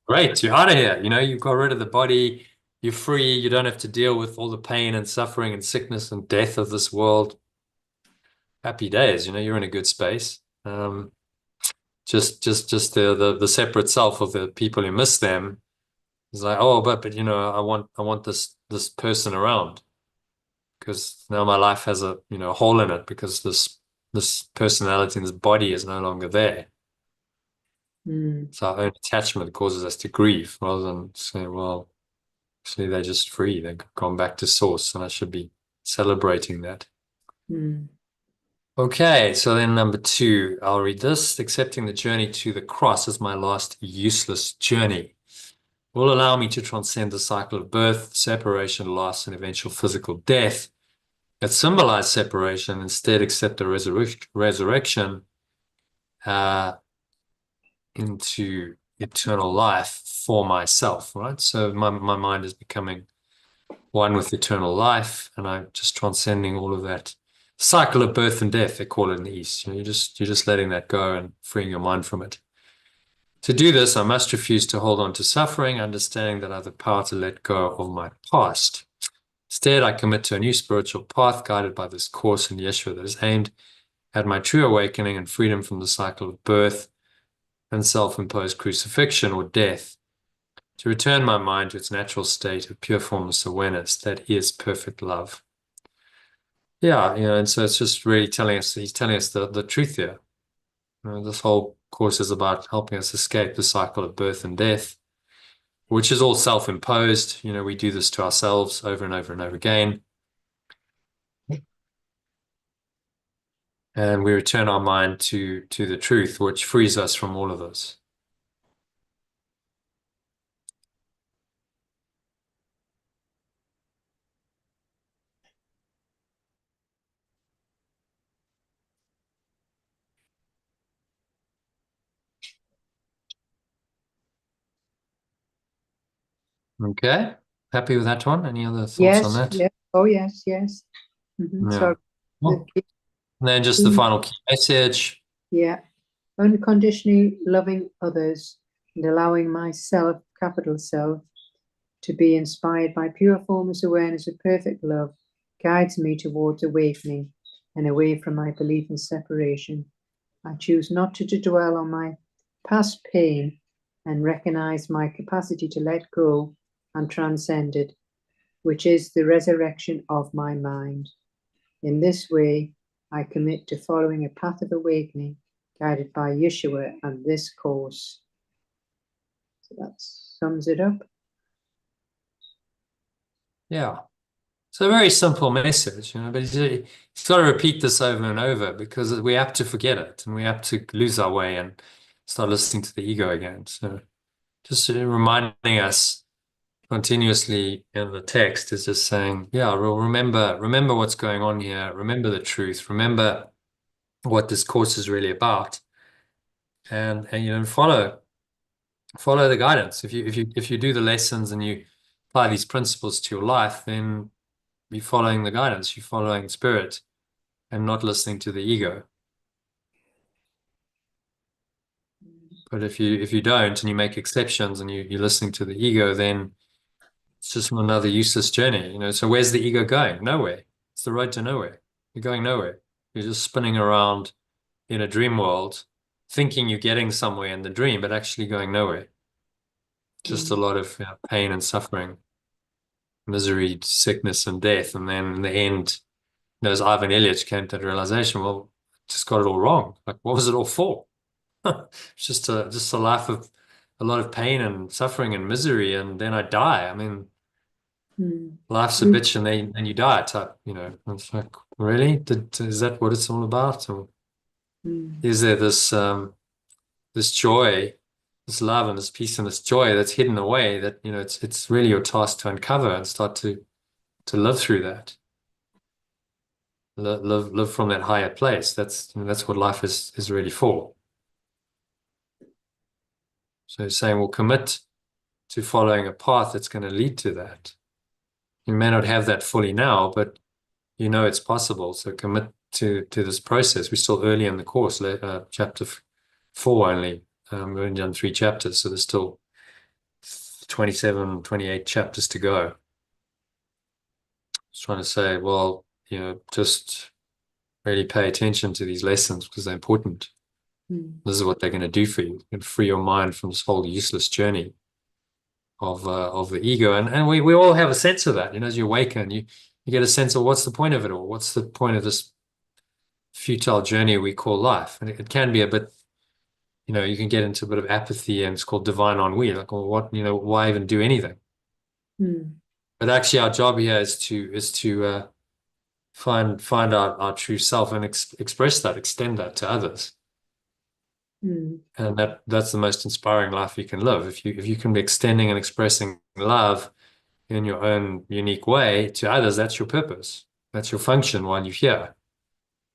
Speaker 1: great, you're out of here. You got rid of the body, you're free, you don't have to deal with all the pain and suffering and sickness and death of this world. Happy days, you're in a good space. Just the separate self of the people who miss them is like, oh, but I want this person around because now my life has a hole in it because this personality and this body is no longer there. So our own attachment causes us to grieve rather than say, well, actually they're just free. They've gone back to source and I should be celebrating that. Okay, so then number 2, I'll read this. Accepting the journey to the cross as my last useless journey will allow me to transcend the cycle of birth, separation, loss, and eventual physical death that symbolize separation. Instead, accept the resurrection into eternal life for myself, right? So my mind is becoming one with eternal life, and I'm just transcending all of that cycle of birth and death, they call it in the East. You're just letting that go and freeing your mind from it. To do this, I must refuse to hold on to suffering, understanding that I have the power to let go of my past. Instead, I commit to a new spiritual path guided by this course in Yeshua that is aimed at my true awakening and freedom from the cycle of birth and self-imposed crucifixion or death, to return my mind to its natural state of pure formless awareness that is perfect love. Yeah, and so it's just really he's telling us the truth here. This whole course is about helping us escape the cycle of birth and death, which is all self-imposed. We do this to ourselves over and over and over again. And we return our mind to the truth, which frees us from all of this. Okay. Happy with that one? Any other thoughts on that?
Speaker 2: Yes. Oh, yes.
Speaker 1: Yeah.
Speaker 2: So
Speaker 1: Well, and then just the final key message.
Speaker 2: Yeah. Unconditionally loving others and allowing myself, capital self, to be inspired by pure formless awareness of perfect love guides me towards awakening and away from my belief in separation. I choose not to dwell on my past pain and recognize my capacity to let go and transcend it, which is the resurrection of my mind. In this way, I commit to following a path of awakening guided by Yeshua and this course. So that sums it up.
Speaker 1: Yeah. It's a very simple message, but he's got to repeat this over and over because we have to forget it and we have to lose our way and start listening to the ego again. So just reminding us continuously in the text is just saying, yeah, remember what's going on here, remember the truth, remember what this course is really about, and follow the guidance. If you do the lessons and you apply these principles to your life, then you're following the guidance, you're following spirit and not listening to the ego. But if you don't and you make exceptions and you're listening to the ego, then it's just another useless journey. So where's the ego going? Nowhere. It's the road to nowhere. You're going nowhere. You're just spinning around in a dream world, thinking you're getting somewhere in the dream, but actually going nowhere. Just a lot of pain and suffering, misery, sickness, and death. And then in the end, as Ivan Ilyich came to the realization, well, just got it all wrong. Like, what was it all for? It's just a life of a lot of pain and suffering and misery, and then I die. I mean, life's a bitch, and then you die type, It's like, really? Is that what it's all about? Or is there this joy, this love and this peace and this joy that's hidden away that, it's really your task to uncover and start to live through that. Live from that higher place. That's what life is really for. So saying, well, commit to following a path that's going to lead to that. You may not have that fully now, but it's possible. So commit to this process. We're still early in the course, chapter 4 only. We've only done 3 chapters, so there's still 27, 28 chapters to go. I was trying to say, well, just really pay attention to these lessons because they're important. This is what they're going to do for you and free your mind from this whole useless journey of the ego. And we all have a sense of that. As you awaken, you get a sense of what's the point of it all? What's the point of this futile journey we call life? And it can be a bit, you can get into a bit of apathy, and it's called divine ennui. Like, well, what, why even do anything? But actually our job here is to find our true self and express that, extend that to others. And that's the most inspiring life you can live. If you can be extending and expressing love in your own unique way to others, that's your purpose. That's your function while you're here.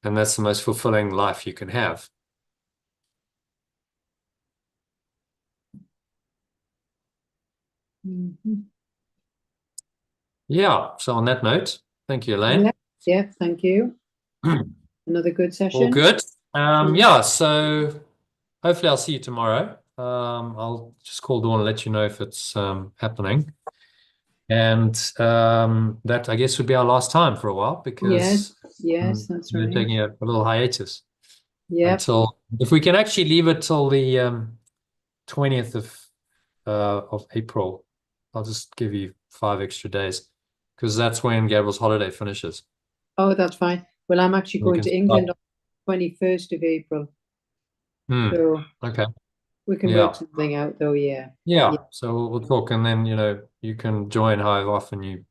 Speaker 1: And that's the most fulfilling life you can have. Yeah. So on that note, thank you, Elaine.
Speaker 2: Yeah, thank you. Another good session.
Speaker 1: All good. Yeah. So hopefully I'll see you tomorrow. I'll just call Dawn and let you know if it's happening. And that, I guess, would be our last time for a while because
Speaker 2: yes, that's
Speaker 1: we're
Speaker 2: right.
Speaker 1: taking a little hiatus.
Speaker 2: Yeah.
Speaker 1: Until, if we can actually leave it till the 20th of April, I'll just give you 5 extra days because that's when Gabriel's holiday finishes.
Speaker 2: Oh, that's fine. Well, I'm actually going to England on the 21st of April. So
Speaker 1: okay.
Speaker 2: we can work something out though, yeah.
Speaker 1: So we'll talk, and then you can join however often you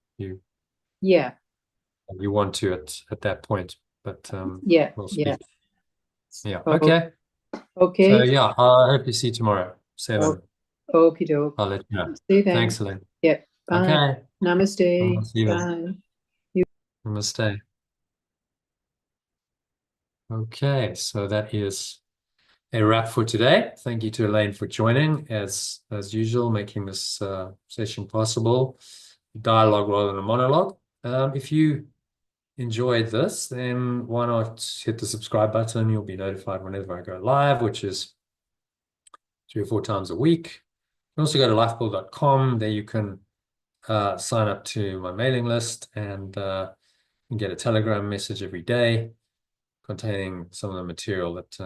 Speaker 1: want to at that point. But we'll speak. Okay. So I hope to see you tomorrow, 7.
Speaker 2: Okie doke.
Speaker 1: I'll let you know.
Speaker 2: See you then.
Speaker 1: Thanks, Elaine.
Speaker 2: Yeah. Bye.
Speaker 1: Okay.
Speaker 2: Namaste. Bye.
Speaker 1: Namaste. Okay, so that is a wrap for today. Thank you to Elaine for joining, as usual, making this session possible. Dialogue rather than a monologue. If you enjoyed this, then why not hit the subscribe button? You'll be notified whenever I go live, which is 3 or 4 times a week. You can also go to lifebuild.com. There you can sign up to my mailing list and get a Telegram message every day containing some of the material that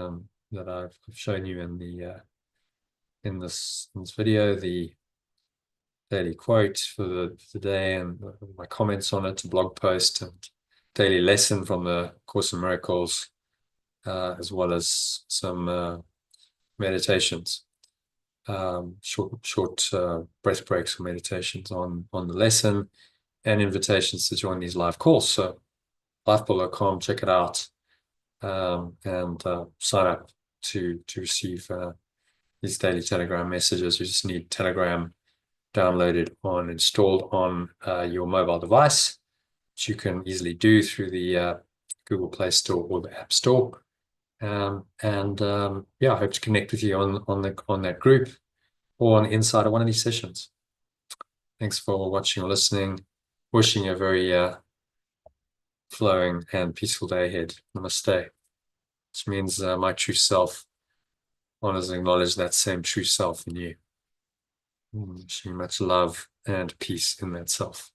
Speaker 1: I've shown you in this video, the daily quote for the day and my comments on it, a blog post, and daily lesson from the Course in Miracles, as well as some meditations, short breath breaks or meditations on the lesson, and invitations to join these live calls. So lifebuild.com, check it out, and sign up to receive these daily Telegram messages. You just need Telegram installed on your mobile device, which you can easily do through the Google Play Store or the App Store. I hope to connect with you on that group or on the inside of one of these sessions. Thanks for watching or listening. Wishing you a very flowing and peaceful day ahead. Namaste. Which means my true self honors and acknowledges that same true self in you. Wishing you much love and peace in that self.